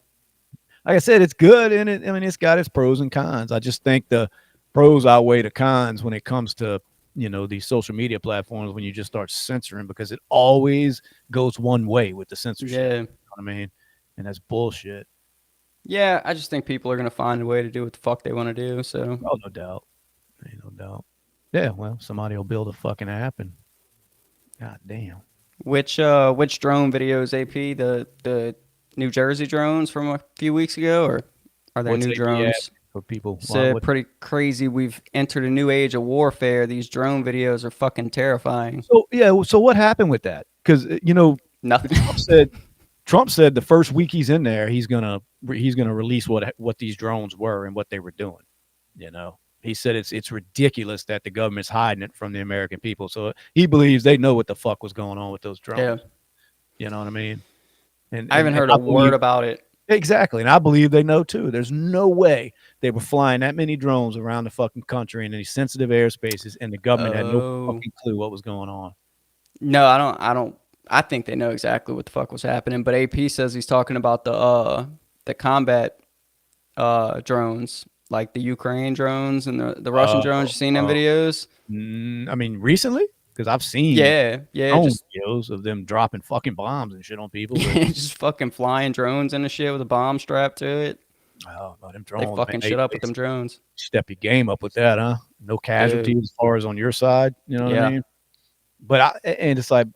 Like I said, it's good, and it's got its pros and cons. I just think the pros outweigh the cons when it comes to, you know, these social media platforms when you just start censoring, because it always goes one way with the censorship. Yeah. You know what I mean? And that's bullshit. Yeah, I just think people are gonna find a way to do what the fuck they want to do. So, Oh, no doubt. Ain't no doubt. Yeah, well, somebody will build a fucking app and god damn. which drone videos, AP? The New Jersey drones from a few weeks ago, or are there What's new AP drones? asking for people? It's What? pretty crazy. We've entered a new age of warfare. These drone videos are fucking terrifying. So yeah, so what happened with that? Because Nothing. Trump said the first week he's in there, he's gonna release what these drones were and what they were doing. You know, he said it's ridiculous that the government's hiding it from the American people. So he believes they know what the fuck was going on with those Yeah, drones. You know what I mean? And I and, haven't and heard I a word believe about it. exactly, and I believe they know too. There's no way they were flying that many drones around the fucking country in these sensitive airspaces, and the government had no Oh fucking clue what was going on. no, I don't. I don't. I think they know exactly what the fuck was happening. But AP says he's talking about the combat drones, like the Ukraine drones and the Russian Uh, drones. You seen them uh, videos? I mean, recently, because I've seen Yeah, yeah, drone just videos of them dropping fucking bombs and shit on people, but just fucking flying drones and the shit with a bomb strapped to it. oh, no, them They drones, man, fucking shit up they with them drones, step your game up with that, huh? No dude. casualties as far as on your side, you know what I Yeah, mean? But and it's like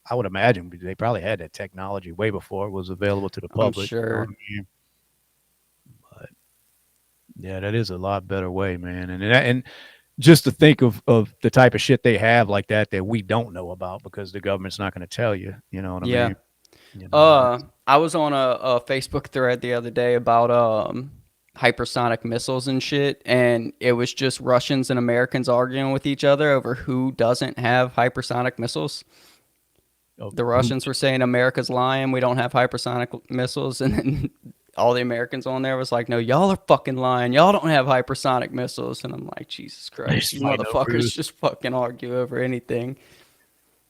I would imagine they probably had that technology way before it was available to the I'm public. You know what sure. I mean? But yeah, that is a lot better way, man. And just to think of the type of shit they have like that we don't know about because the government's not going to tell you. You know what I Yeah. mean? You know, I was on a Facebook thread the other day about hypersonic missiles and shit, and it was just Russians and Americans arguing with each other over who doesn't have hypersonic missiles. The who Russians were saying America's lying, we don't have hypersonic missiles, and then all the Americans on there was like, no, y'all are fucking lying. Y'all don't have hypersonic missiles. And I'm like, Jesus Christ, is you fighting over motherfuckers just fucking argue over anything.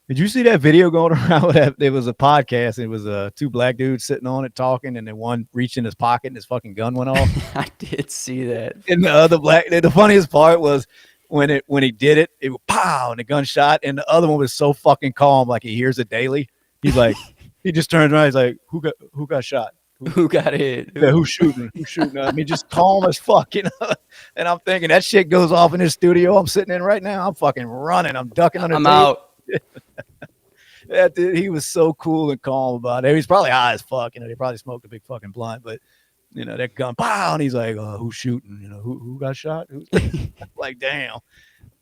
Did you see that video going around? With that? It was a podcast. It was two black dudes sitting on it talking, and then one reached in his pocket and his fucking gun went off. I did see that. And the other black, the funniest part was when he did it, it was pow, and the gun shot, and the other one was so fucking calm, like he hears it daily. He's like, he just turns around, he's like, who got shot? Who got hit? Yeah, who's shooting? Who's shooting? I mean, just calm as fuck, you know. And I'm thinking that shit goes off in this studio I'm sitting in right now. I'm fucking running. I'm ducking under I'm the table. out. That dude, he was so cool and calm about it. He's probably high as fuck. You know, he probably smoked a big fucking blunt, but you know, that gun, pow, and he's like, who's shooting? You know, who got shot? Like, damn.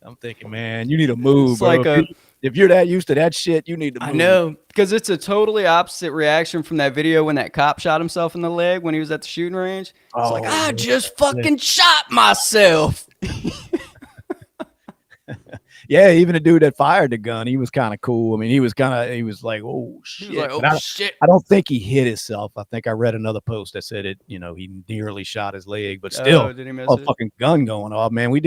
I'm thinking, man, you need to move, It's bro. like a If you're that used to that shit, you need to move. I know, because it's a totally opposite reaction from that video when that cop shot himself in the leg when he was at the shooting range. It's like, I man. just fucking shot myself. Yeah, even the dude that fired the gun, he was kind of cool. I mean, he was like, oh shit. He was like, But oh shit. I don't think he hit himself. I think I read another post that said he nearly shot his leg, but still, Oh, did he miss a it? fucking gun going off, man. We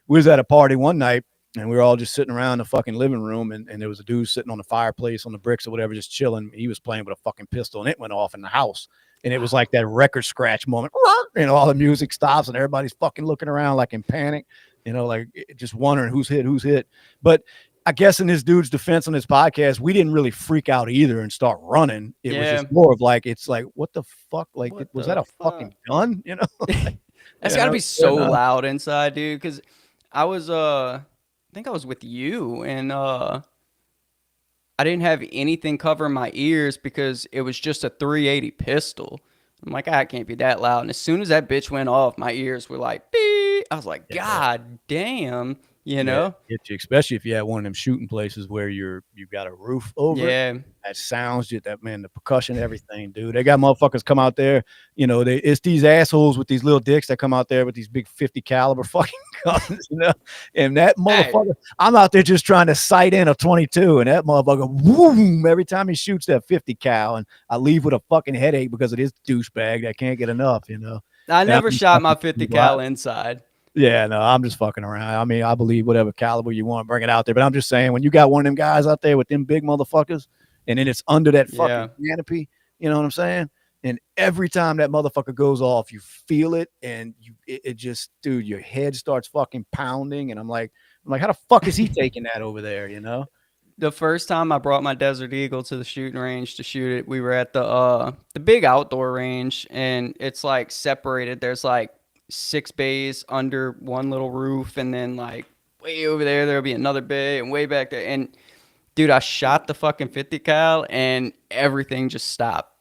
was at a party one night and we were all just sitting around the fucking living room and there was a dude sitting on the fireplace on the bricks or whatever, just chilling. He was playing with a fucking pistol and it went off in the house. And it was like that record scratch moment. You know, all the music stops and everybody's fucking looking around like in panic, you know, like just wondering who's hit. But I guess in this dude's defense on this podcast, we didn't really freak out either and start running. It was just more of like, it's like, what the fuck? Like, was that a fucking gun? You know? That's got to be so loud inside, dude. Because I was, I think I was with you, and I didn't have anything covering my ears because it was just a 380 pistol. I'm like, it can't be that loud. And as soon as that bitch went off, my ears were like, beep. I was like, God damn, you know? Get you, especially if you had one of them shooting places where you've got a roof over it. That sounds just that, man, the percussion, everything, dude. They got motherfuckers come out there, you know, it's these assholes with these little dicks that come out there with these big 50 caliber fucking guns, you know. And that motherfucker, I'm out there just trying to sight in a 22, and that motherfucker, boom, every time he shoots that 50 cal, and I leave with a fucking headache because of this douchebag that can't get enough, you know. I never shot my 50 cal inside. Yeah, no, I'm just fucking around. I mean, I believe whatever caliber you want, bring it out there. But I'm just saying, when you got one of them guys out there with them big motherfuckers, and then it's under that fucking canopy, you know what I'm saying? And every time that motherfucker goes off, you feel it, and it just, dude, your head starts fucking pounding. And I'm like, how the fuck is he taking that over there? You know? The first time I brought my Desert Eagle to the shooting range to shoot it, we were at the big outdoor range, and it's like separated. There's like 6 bays under one little roof, and then like way over there there'll be another bay, and way back there. And dude, I shot the fucking 50 cal, and everything just stopped.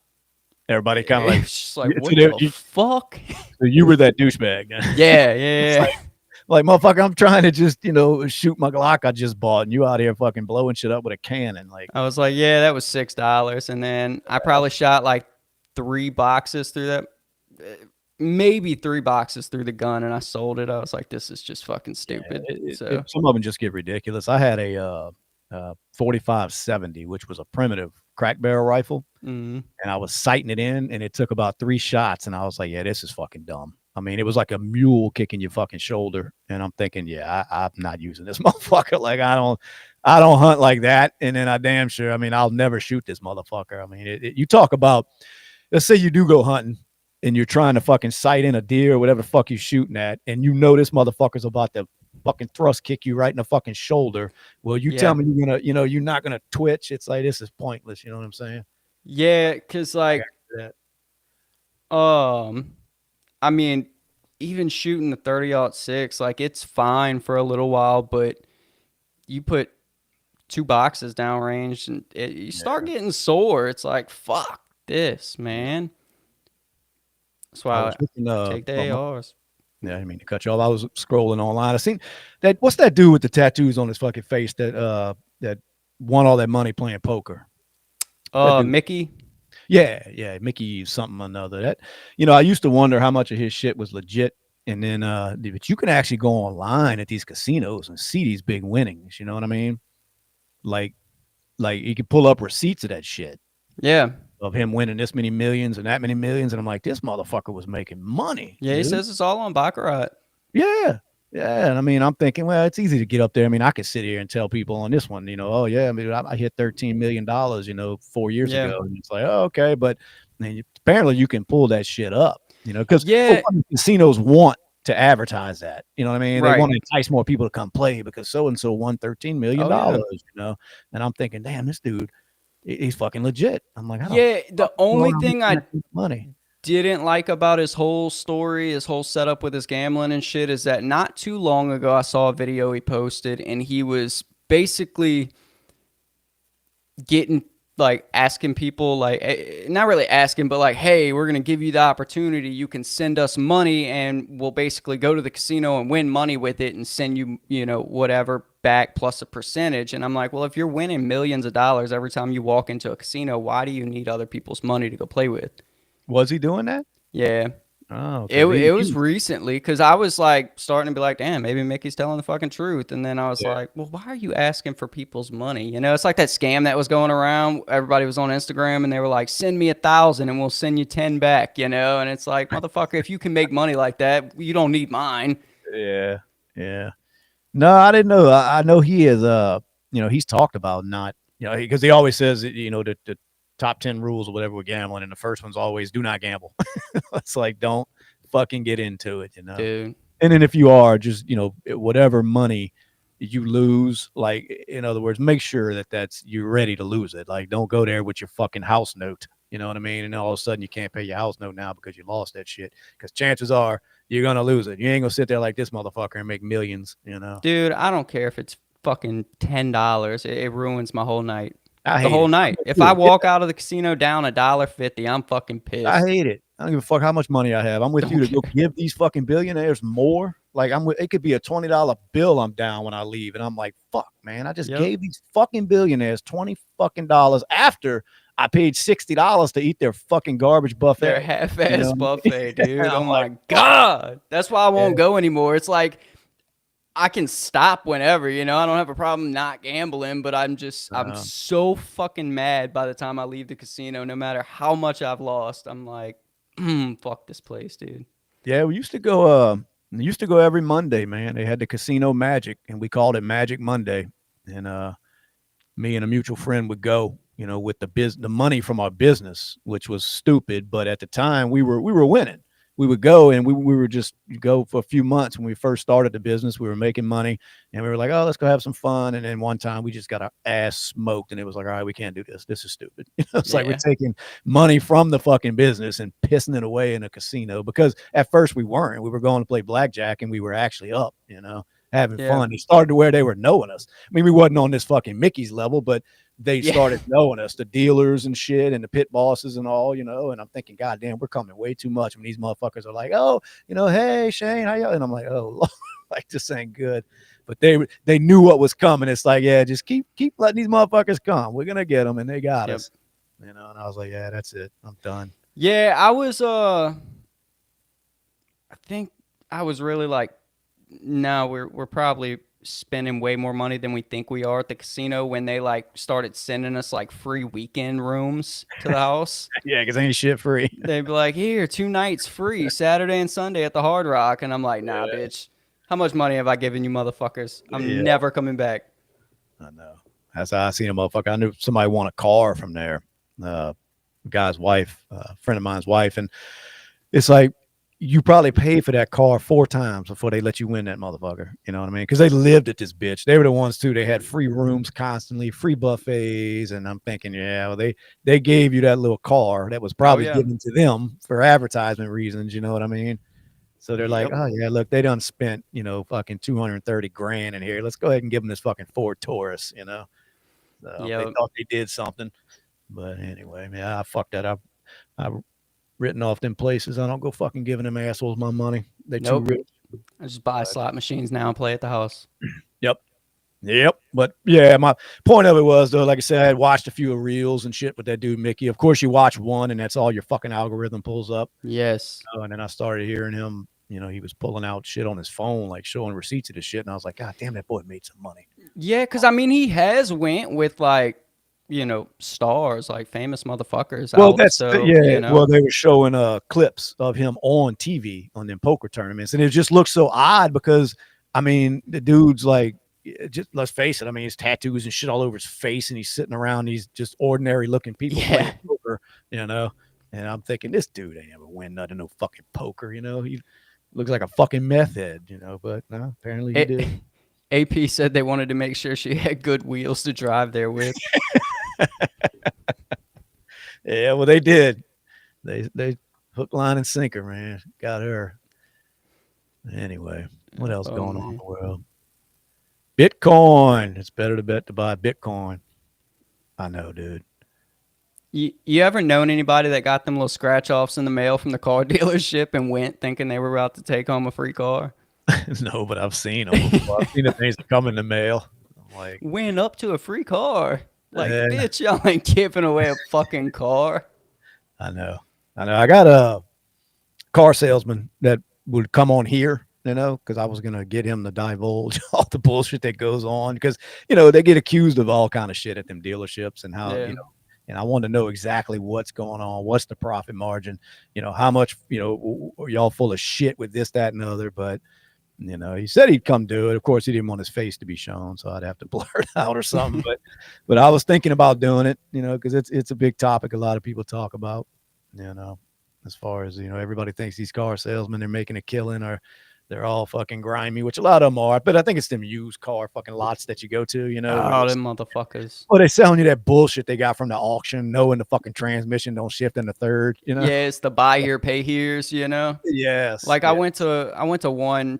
Everybody kind of like, It's just like, so what the fuck? so you were that douchebag. Yeah, It's yeah. like, motherfucker, I'm trying to just, shoot my Glock I just bought, and you out here fucking blowing shit up with a cannon. Like, I was like, yeah, that was $6. And then I probably shot like 3 boxes through that. Maybe 3 boxes through the gun, and I sold it. I was like, this is just fucking stupid. So some of them just get ridiculous. I had a 45-70, which was a primitive crack barrel rifle, and I was sighting it in, and it took about 3 shots, and I was like, yeah, this is fucking dumb. I mean, it was like a mule kicking your fucking shoulder, and I'm thinking, yeah, I'm not using this motherfucker. Like, I don't hunt like that, and then I damn sure, I mean, I'll never shoot this motherfucker. I mean, you talk about, let's say you do go hunting, and you're trying to fucking sight in a deer or whatever the fuck you're shooting at, and this motherfucker's about to fucking thrust kick you right in the fucking shoulder. Well, you tell me you're gonna, you're not gonna twitch. It's like, this is pointless. You know what I'm saying? yeah, because like, I mean, even shooting the 30-06, like it's fine for a little while, but you put 2 boxes downrange and you start getting sore. It's like, fuck this, man. That's why I take the ARs. Yeah, I mean to cut you off. I was scrolling online. I seen that. What's that dude with the tattoos on his fucking face that won all that money playing poker? Mickey. Yeah, Mickey something or another. That, I used to wonder how much of his shit was legit. And then, but you can actually go online at these casinos and see these big winnings. You know what I mean? Like you can pull up receipts of that shit. Yeah. Of him winning this many millions and that many millions. And I'm like, this motherfucker was making money. Yeah, dude. He says it's all on baccarat. Yeah. Yeah. And I mean, I'm thinking, well, it's easy to get up there. I mean, I could sit here and tell people on this one, oh, yeah, I mean, I hit $13 million, 4 years ago. And it's like, oh, okay. But I mean, apparently you can pull that shit up, because casinos want to advertise that. You know what I mean? Right. They want to entice more people to come play because so-and-so won $13 million, And I'm thinking, damn, this dude, he's fucking legit. I'm like, the only thing I didn't like about his whole story, his whole setup with his gambling and shit, is that not too long ago I saw a video he posted, and he was basically asking people, not really asking, but hey, we're gonna give you the opportunity. You can send us money, and we'll basically go to the casino and win money with it, and send you, whatever back plus a percentage. And I'm like, well, if you're winning millions of dollars every time you walk into a casino, why do you need other people's money to go play with? Was he doing that? Yeah. Oh, okay. It was recently, because I was starting to be like, damn, maybe Mickey's telling the fucking truth. And then I was like, well, why are you asking for people's money? It's like that scam that was going around. Everybody was on Instagram and they were like, send me 1,000 and we'll send you 10 back, And it's like, motherfucker, if you can make money like that, you don't need mine. Yeah. No, I didn't know. I know he is, he's talked about not, because he always says, the top 10 rules or whatever with gambling, and the first one's always do not gamble. It's like, don't fucking get into it, Dude. And then if you are, just whatever money you lose, like, in other words, make sure that you're ready to lose it. Like, don't go there with your fucking house note, you know what I mean? And all of a sudden you can't pay your house note now because you lost that shit, because chances are you're gonna lose it. You ain't gonna sit there like this motherfucker and make millions, Dude, I don't care if it's fucking $10. It ruins my whole night. The whole night. If I walk out of the casino down $1.50, I'm fucking pissed. I hate it. I don't give a fuck how much money I have. I'm with you to go give these fucking billionaires more. Like, it could be a $20 bill I'm down when I leave. And I'm like, fuck, man, I just gave these fucking billionaires $20 fucking after I paid $60 to eat their fucking garbage buffet. Their half-ass buffet, dude. Oh my God. That's why I won't go anymore. It's like, I can stop whenever, I don't have a problem not gambling, but I'm so fucking mad by the time I leave the casino, no matter how much I've lost. I'm like, fuck this place, dude. Yeah, we used to go every Monday, man. They had the casino magic, and we called it Magic Monday. And me and a mutual friend would go, with the money from our business, which was stupid, but at the time we were winning. we would go, and we were just go for a few months when we first started the business. We were making money, and we were like, oh, let's go have some fun. And then one time we just got our ass smoked, and it was like, all right, we can't do this. This is stupid. It's like we're Yeah. taking money from the fucking business and pissing it away in a casino, because at first we weren't. We were going to play blackjack, and we were actually up, having Yeah. fun. It started to where they were knowing us. I mean, we wasn't on this fucking Mickey's level, but they Yeah. started knowing us, the dealers and shit, and the pit bosses and all, and I'm thinking, God damn, we're coming way too much when these motherfuckers are like, oh, hey, Shane, how you? And I'm like, oh, Lord, like, this ain't good. But they knew what was coming. It's like, yeah, just keep letting these motherfuckers come. We're gonna get them, and they got Yep. us. And I was like, yeah, that's it. I'm done. Yeah, I was I think I was really like, no, we're probably spending way more money than we think we are at the casino, when they like started sending us like free weekend rooms to the house. Yeah, because ain't shit free. They'd be like, here, 2 nights free, Saturday and Sunday at the Hard Rock. And I'm like, nah, bitch. How much money have I given you motherfuckers? I'm never coming back. I know. That's how I seen a motherfucker. I knew somebody won a car from there. Guy's wife, friend of mine's wife. And it's like, you probably paid for that car 4 times before they let you win that motherfucker. You know what I mean? Because they lived at this bitch. They were the ones too. They had free rooms constantly, free buffets. And I'm thinking, yeah, well, they gave you that little car that was probably given to them for advertisement reasons. You know what I mean? So they're like, oh yeah, look, they done spent, fucking 230 grand in here. Let's go ahead and give them this fucking Ford Taurus, So they thought they did something. But anyway, man, I fucked that up. I've written off them places. I don't go fucking giving them assholes my money. They too rich. I just buy slot machines now and play at the house. Yep. But yeah, my point of it was, though, like I said, I had watched a few reels and shit with that dude Mickey. Of course, you watch one, and that's all your fucking algorithm pulls up. Yes. And then I started hearing him. He was pulling out shit on his phone, like showing receipts of this shit, and I was like, God damn, that boy made some money. Yeah, because I mean, he has went with like, stars, like famous motherfuckers. Well, out, Well, they were showing clips of him on TV on them poker tournaments, and it just looks so odd because, I mean, the dude's like, just let's face it. I mean, his tattoos and shit all over his face, and he's sitting around these just ordinary looking people playing poker, And I'm thinking, this dude ain't ever win nothing, no fucking poker, He looks like a fucking meth head, But no, apparently he did. AP said they wanted to make sure she had good wheels to drive there with. Yeah, well, they did. They hook, line, and sinker, man. Got her. Anyway, what else going on in the world? Bitcoin. It's better to bet to buy Bitcoin. I know, dude. You ever known anybody that got them little scratch offs in the mail from the car dealership and went thinking they were about to take home a free car? No, but I've seen them before. I've seen the things that come in the mail. I'm like, win up to a free car. Like, bitch, y'all ain't giving away a fucking car. I know. I got a car salesman that would come on here, because I was going to get him to divulge all the bullshit that goes on. Because, they get accused of all kind of shit at them dealerships and how, and I want to know exactly what's going on. What's the profit margin? How much, are y'all full of shit with this, that, and the other. But, he said he'd come do it. Of course, he didn't want his face to be shown, so I'd have to blur it out or something. but I was thinking about doing it, because it's a big topic a lot of people talk about, as far as, everybody thinks these car salesmen, they're making a killing, or they're all fucking grimy, which a lot of them are. But I think it's them used car fucking lots that you go to, Oh, them motherfuckers. Well, they're selling you that bullshit they got from the auction, knowing the fucking transmission don't shift in the third, Yeah, it's the buy here, pay here's, Yes. Like, I went to one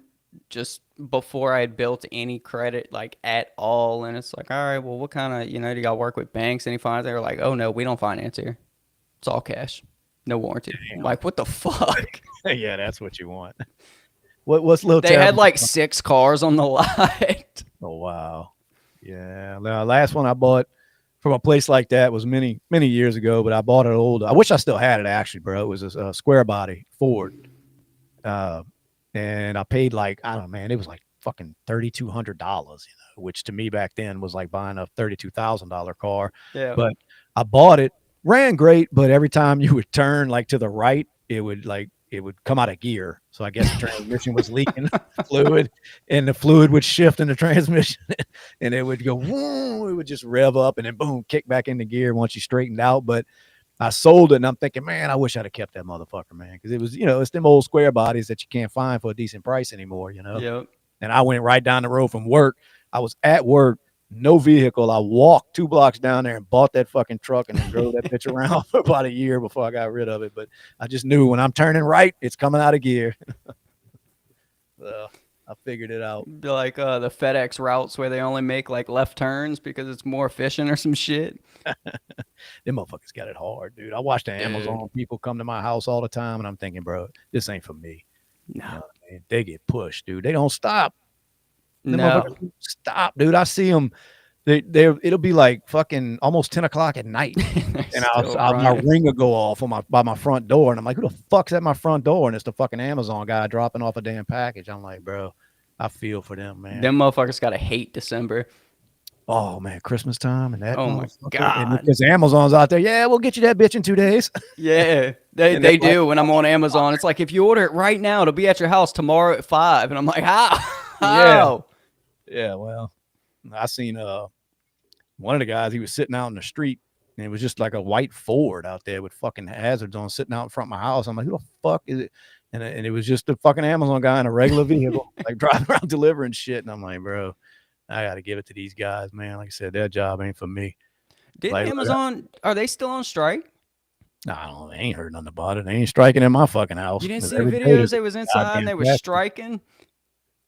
just before I had built any credit, like, at all. And it's like, all right, well, what kind of, do y'all work with banks? Any finance? They were like, oh, no, we don't finance here. It's all cash. No warranty. I'm like, what the fuck? Yeah, that's what you want. What's little? They had like 6 cars on the lot. Oh, wow. Yeah. The last one I bought from a place like that was many, many years ago, but I bought an old, I wish I still had it actually, bro. It was a square body Ford. And I paid like, I don't know, man, it was like fucking $3,200, which to me back then was like buying a $32,000 car. Yeah. But I bought it, ran great, but every time you would turn like to the right, it would come out of gear. So I guess the transmission was leaking fluid, and the fluid would shift in the transmission, and it would go, woo, it would just rev up and then boom, kick back into gear once you straightened out. But I sold it, and I'm thinking, man, I wish I'd have kept that motherfucker, man, because it was, it's them old square bodies that you can't find for a decent price anymore, Yep. And I went right down the road from work. I was at work, no vehicle. I walked 2 blocks down there and bought that fucking truck and then drove that bitch around for about a year before I got rid of it. But I just knew when I'm turning right, it's coming out of gear. I figured it out. Like the FedEx routes where they only make like left turns because it's more efficient or some shit. Them motherfuckers got it hard, dude. I watch the Amazon people come to my house all the time, and I'm thinking, bro, this ain't for me. No. They get pushed, dude. They don't stop. Them No. motherfuckers don't stop, dude. I see them. It'll be like fucking almost 10 o'clock at night, and my ring will go off by my front door, and I'm like, who the fuck's at my front door? And it's the fucking Amazon guy dropping off a damn package. I'm like, bro, I feel for them, man. Them motherfuckers gotta hate December. Oh man, Christmas time and that. Oh my god! Because Amazon's out there. Yeah, we'll get you that bitch in 2 days. Yeah, they do. When I'm on Amazon, it's like if you order it right now, it'll be at your house tomorrow at 5. And I'm like, how? Yeah. Well, I seen one of the guys. He was sitting out in the street, and it was just like a white Ford out there with fucking hazards on, sitting out in front of my house. I'm like, who the fuck is it? And it was just a fucking Amazon guy in a regular vehicle, like driving around delivering shit. And I'm like, bro, I got to give it to these guys, man. Like I said, their job ain't for me. Did Amazon, are they still on strike? No, I ain't heard nothing about it. They ain't striking in my fucking house. You didn't see the videos? They was inside and they were striking.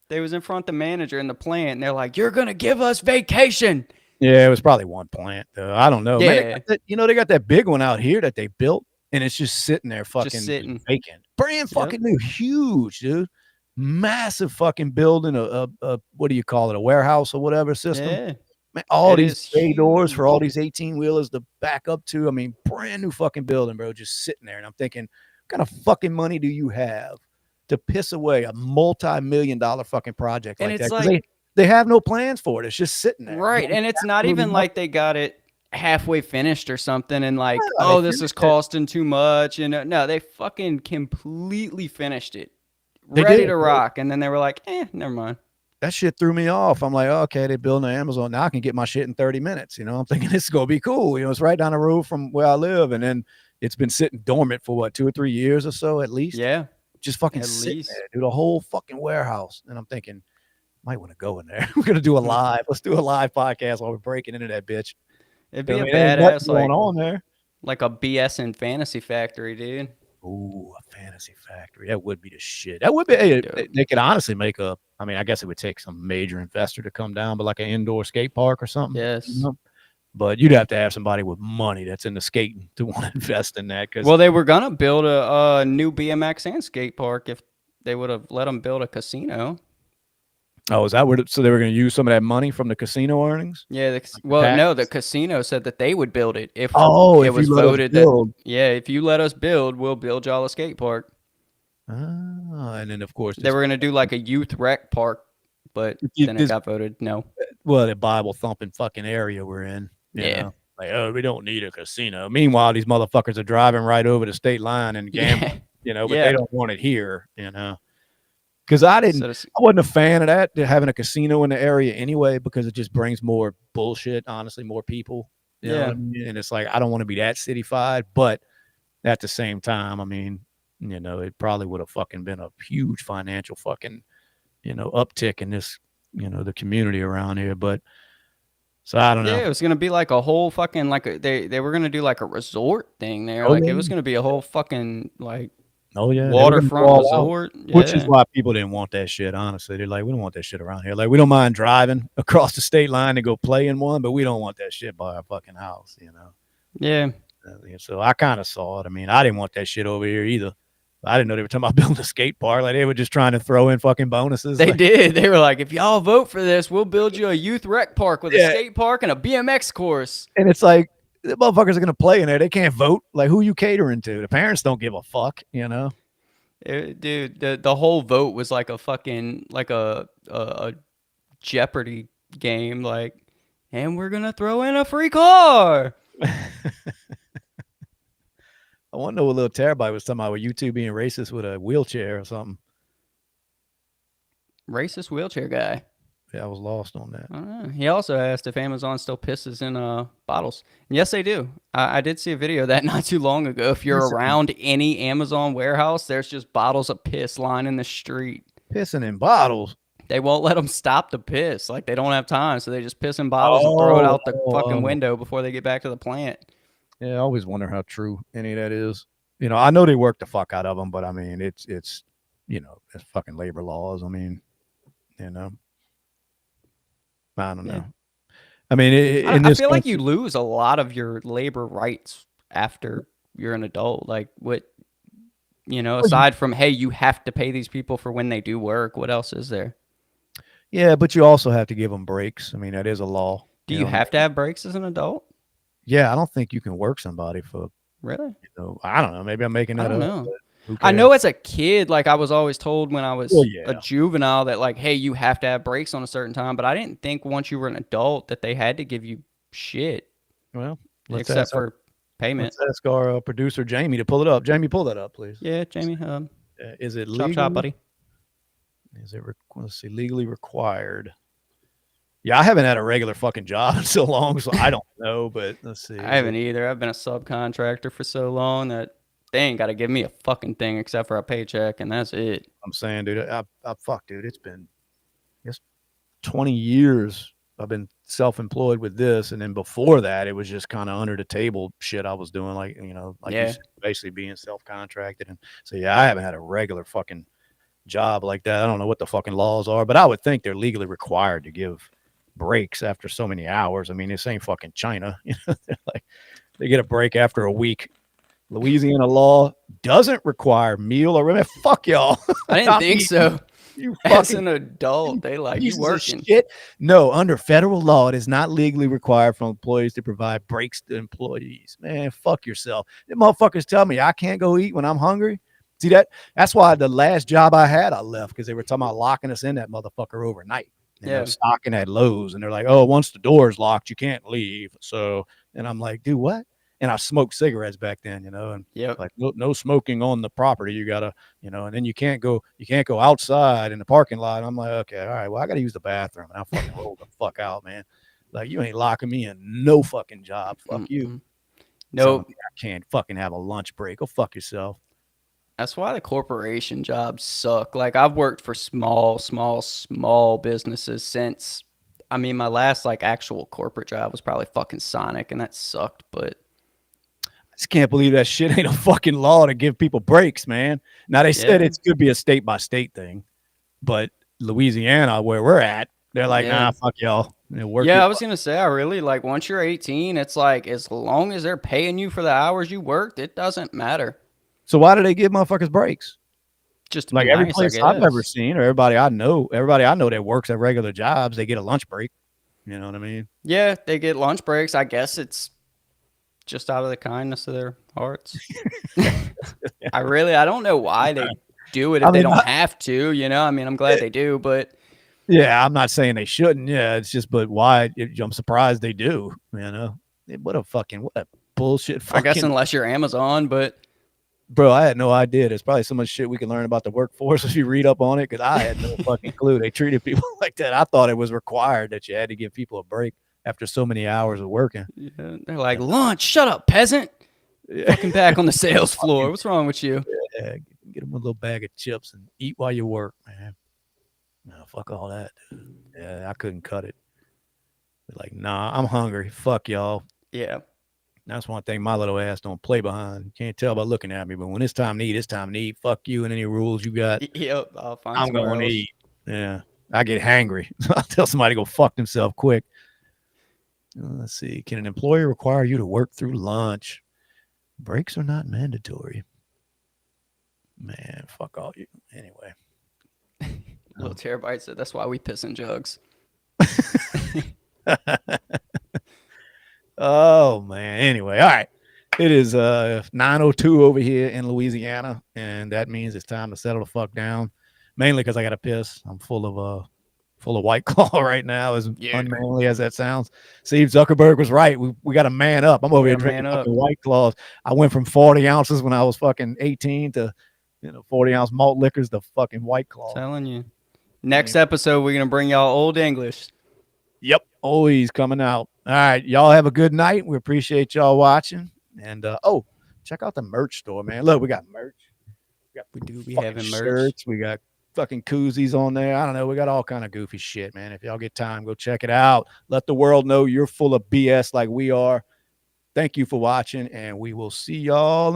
They was in front of the manager in the plant, and they're like, you're going to give us vacation. Yeah, it was probably one plant, though. I don't know. Yeah. Man, they got that big one out here that they built, and it's just sitting there fucking vacant. Brand fucking new. Huge, dude. Massive fucking building, a what do you call it, a warehouse or whatever system. Yeah. Man, all these bay doors for all these 18-wheelers to back up to. I mean, brand new fucking building, bro, just sitting there. And I'm thinking, what kind of fucking money do you have to piss away a multi-million-dollar fucking project like that? Like, they have no plans for it. It's just sitting there. Right. And it's not even like they got it halfway finished or something and like, this is costing too much. And no, they fucking completely finished it. Ready to rock. And then they were like, never mind. That shit threw me off. I'm like, okay, they're building an Amazon. Now I can get my shit in 30 minutes. I'm thinking this is going to be cool. It's right down the road from where I live. And then it's been sitting dormant for 2 or 3 years or so at least. Yeah. Just fucking sitting there, dude, a whole fucking warehouse. And I'm thinking, might want to go in there. We're going to do a live. Let's do a live podcast while we're breaking into that bitch. It'd be a badass going on there. Like a B.S.ing fantasy factory, dude. Ooh, a fantasy factory. That would be the shit. That would be, they could honestly make I guess it would take some major investor to come down, but like an indoor skate park or something. Yes. But you'd have to have somebody with money that's into skating to want to invest in that. Well, they were going to build a new BMX and skate park if they would have let them build a casino. Oh, is that where? So they were going to use some of that money from the casino earnings? Yeah. No, the casino said that they would build it if it was voted if you let us build, we'll build y'all a skate park. And then of course they were going to do like a youth rec park, but then it got voted no. Well, the Bible thumping fucking area we're in. Like, we don't need a casino. Meanwhile, these motherfuckers are driving right over the state line and gambling. But they don't want it here. Because I wasn't a fan of that, having a casino in the area anyway, because it just brings more bullshit, honestly, more people. You know what I mean? And it's like, I don't want to be that cityfied, but at the same time, I mean, it probably would have fucking been a huge financial fucking, uptick in this, the community around here. But so I don't know. Yeah, it was going to be like a whole fucking, they were going to do like a resort thing there. It was going to be a whole fucking like, waterfront resort, which is why people didn't want that shit. Honestly, they're like, we don't want that shit around here. Like, we don't mind driving across the state line to go play in one, but we don't want that shit by our fucking house. Yeah. So I kind of saw it. I mean, I didn't want that shit over here either. I didn't know they were talking about building a skate park. Like, they were just trying to throw in fucking bonuses. They did. They were like, if y'all vote for this, we'll build you a youth rec park with a skate park and a BMX course. And it's like, the motherfuckers are going to play in there. They can't vote. Like, who you catering to? The parents don't give a fuck, Dude, the whole vote was like a fucking, like a Jeopardy game. Like, and we're going to throw in a free car. I wonder what little terabyte was talking about with YouTube being racist with a wheelchair or something. Racist wheelchair guy. Yeah, I was lost on that. I don't know. He also asked if Amazon still pisses in bottles. And yes, they do. I did see a video of that not too long ago. If you're Pissing, around any Amazon warehouse, there's just bottles of piss lining the street. pissing in bottles. They won't let them stop the piss. Like, they don't have time, so they just piss in bottles and throw it Oh, out the fucking window before they get back to the plant. yeah. I always wonder how true any of that is. You know, I know they work the fuck out of them, but I mean, it's it's fucking labor laws. I mean, you know, I don't know. I mean, in I this feel like country, you lose a lot of your labor rights after you're an adult. Like, what, well, aside from, hey, you have to pay these people for when they do work, what else is there? yeah, but you also have to give them breaks. I mean, that is a law. Do You you know, have to have breaks as an adult? yeah, I don't think you can work somebody for, Really? I don't know. Maybe I'm making I that don't up. know. But who I cares? know as a kid, like, I was always told when I Well, was a yeah. juvenile that, like, hey, you have to have breaks on a certain time. But I didn't think once you were an adult that they had to give you shit Well, except for payment. let's ask our producer Jamie to pull it up. Jamie, pull that up, please. Yeah, Jamie. Is it Chop chop, legally? buddy. Is it? Let's see. Legally required. Yeah, I haven't had a regular fucking job in so long, so I don't know. But let's see. I haven't either. I've been a subcontractor for so long that they ain't got to give me a fucking thing except for a paycheck, and that's it. I'm saying, dude, I fuck, dude. It's been, I guess, 20 years. I've been self-employed with this, and then before that, it was just kind of under the table shit I was doing, like like you Yeah. said, basically being self-contracted. And so, yeah, I haven't had a regular fucking job like that. I don't know what the fucking laws are, but I would think they're legally required to give breaks after so many hours. I mean, this ain't fucking China. They're like, they get a break after a week. Louisiana law doesn't require meal or remember. Fuck y'all. I didn't think so. You As fucking an adult, they like you pieces of working. shit. No, under federal law, it is not legally required for employees to provide breaks to employees. Man, fuck yourself. The motherfuckers tell me I can't go eat when I'm hungry. See that? That's why the last job I had, I left because they were talking about locking us in that motherfucker overnight. And I'm stocking at Lowe's, and they're like, "Oh, once the door's locked, you can't leave." So, and I'm like, "Dude, what?" And I smoked cigarettes back then, and like no smoking on the property. You gotta, and then you can't go outside in the parking lot. And I'm like, okay, all right, well, I gotta use the bathroom, and I fucking rolled the fuck out, man. Like, you ain't locking me in no fucking job. Fuck you. Nope. I can't fucking have a lunch break. Go fuck yourself. That's why the corporation jobs suck. Like, I've worked for small businesses since. I mean, my last like actual corporate job was probably fucking Sonic, and that sucked. But I just can't believe that shit ain't a fucking law to give people breaks, man. Now they said it could be a state by state thing, but Louisiana, where we're at, they're like, nah, fuck y'all. I was gonna say, I really like once you're 18, it's like as long as they're paying you for the hours you worked, it doesn't matter. So why do they give motherfuckers breaks? Just like every place I've ever seen, or everybody I know that works at regular jobs, they get a lunch break. You know what I mean? Yeah, they get lunch breaks. I guess it's just out of the kindness of their hearts. I don't know why they do it if they don't have to, I mean, I'm glad they do, but yeah, I'm not saying they shouldn't. Yeah, it's just, but why? I'm surprised they do. What a bullshit. I guess unless you're Amazon, but bro, I had no idea. There's probably so much shit we can learn about the workforce if you read up on it, because I had no fucking clue they treated people like that. I thought it was required that you had to give people a break after so many hours of working. Yeah, they're like, lunch, shut up, peasant. Fucking back on the sales floor. What's wrong with you? Yeah, get them a little bag of chips and eat while you work, man. No, fuck all that, dude. Yeah, I couldn't cut it. Like, nah, I'm hungry. Fuck y'all. Yeah. That's one thing my little ass don't play behind. You can't tell by looking at me, but when it's time to eat, it's time to eat. Fuck you and any rules you got. Yep, I'm going to eat. Yeah, I get hangry. I'll tell somebody to go fuck themselves quick. Let's see. Can an employer require you to work through lunch? Breaks are not mandatory. Man, fuck all you. Anyway. Little Terabyte said that's why we piss in jugs. Oh man. Anyway, all right. It is 9:02 over here in Louisiana, and that means it's time to settle the fuck down. Mainly because I got to piss. I'm full of White Claw right now, as unmanly as that sounds. Steve Zuckerberg was right. We got to man up. I'm over here drinking fucking White Claws. I went from 40 ounces when I was fucking 18 to 40-ounce malt liquors to fucking White Claw. Telling you. Next episode, we're gonna bring y'all old English. Yep, always coming out. All right, y'all have a good night. We appreciate y'all watching. And oh, check out the merch store, man. Look, we got merch. We do be Fucking having merch. shirts. We got fucking koozies on there. I don't know. We got all kind of goofy shit, man. If y'all get time, go check it out. Let the world know you're full of BS like we are. Thank you for watching, and we will see y'all in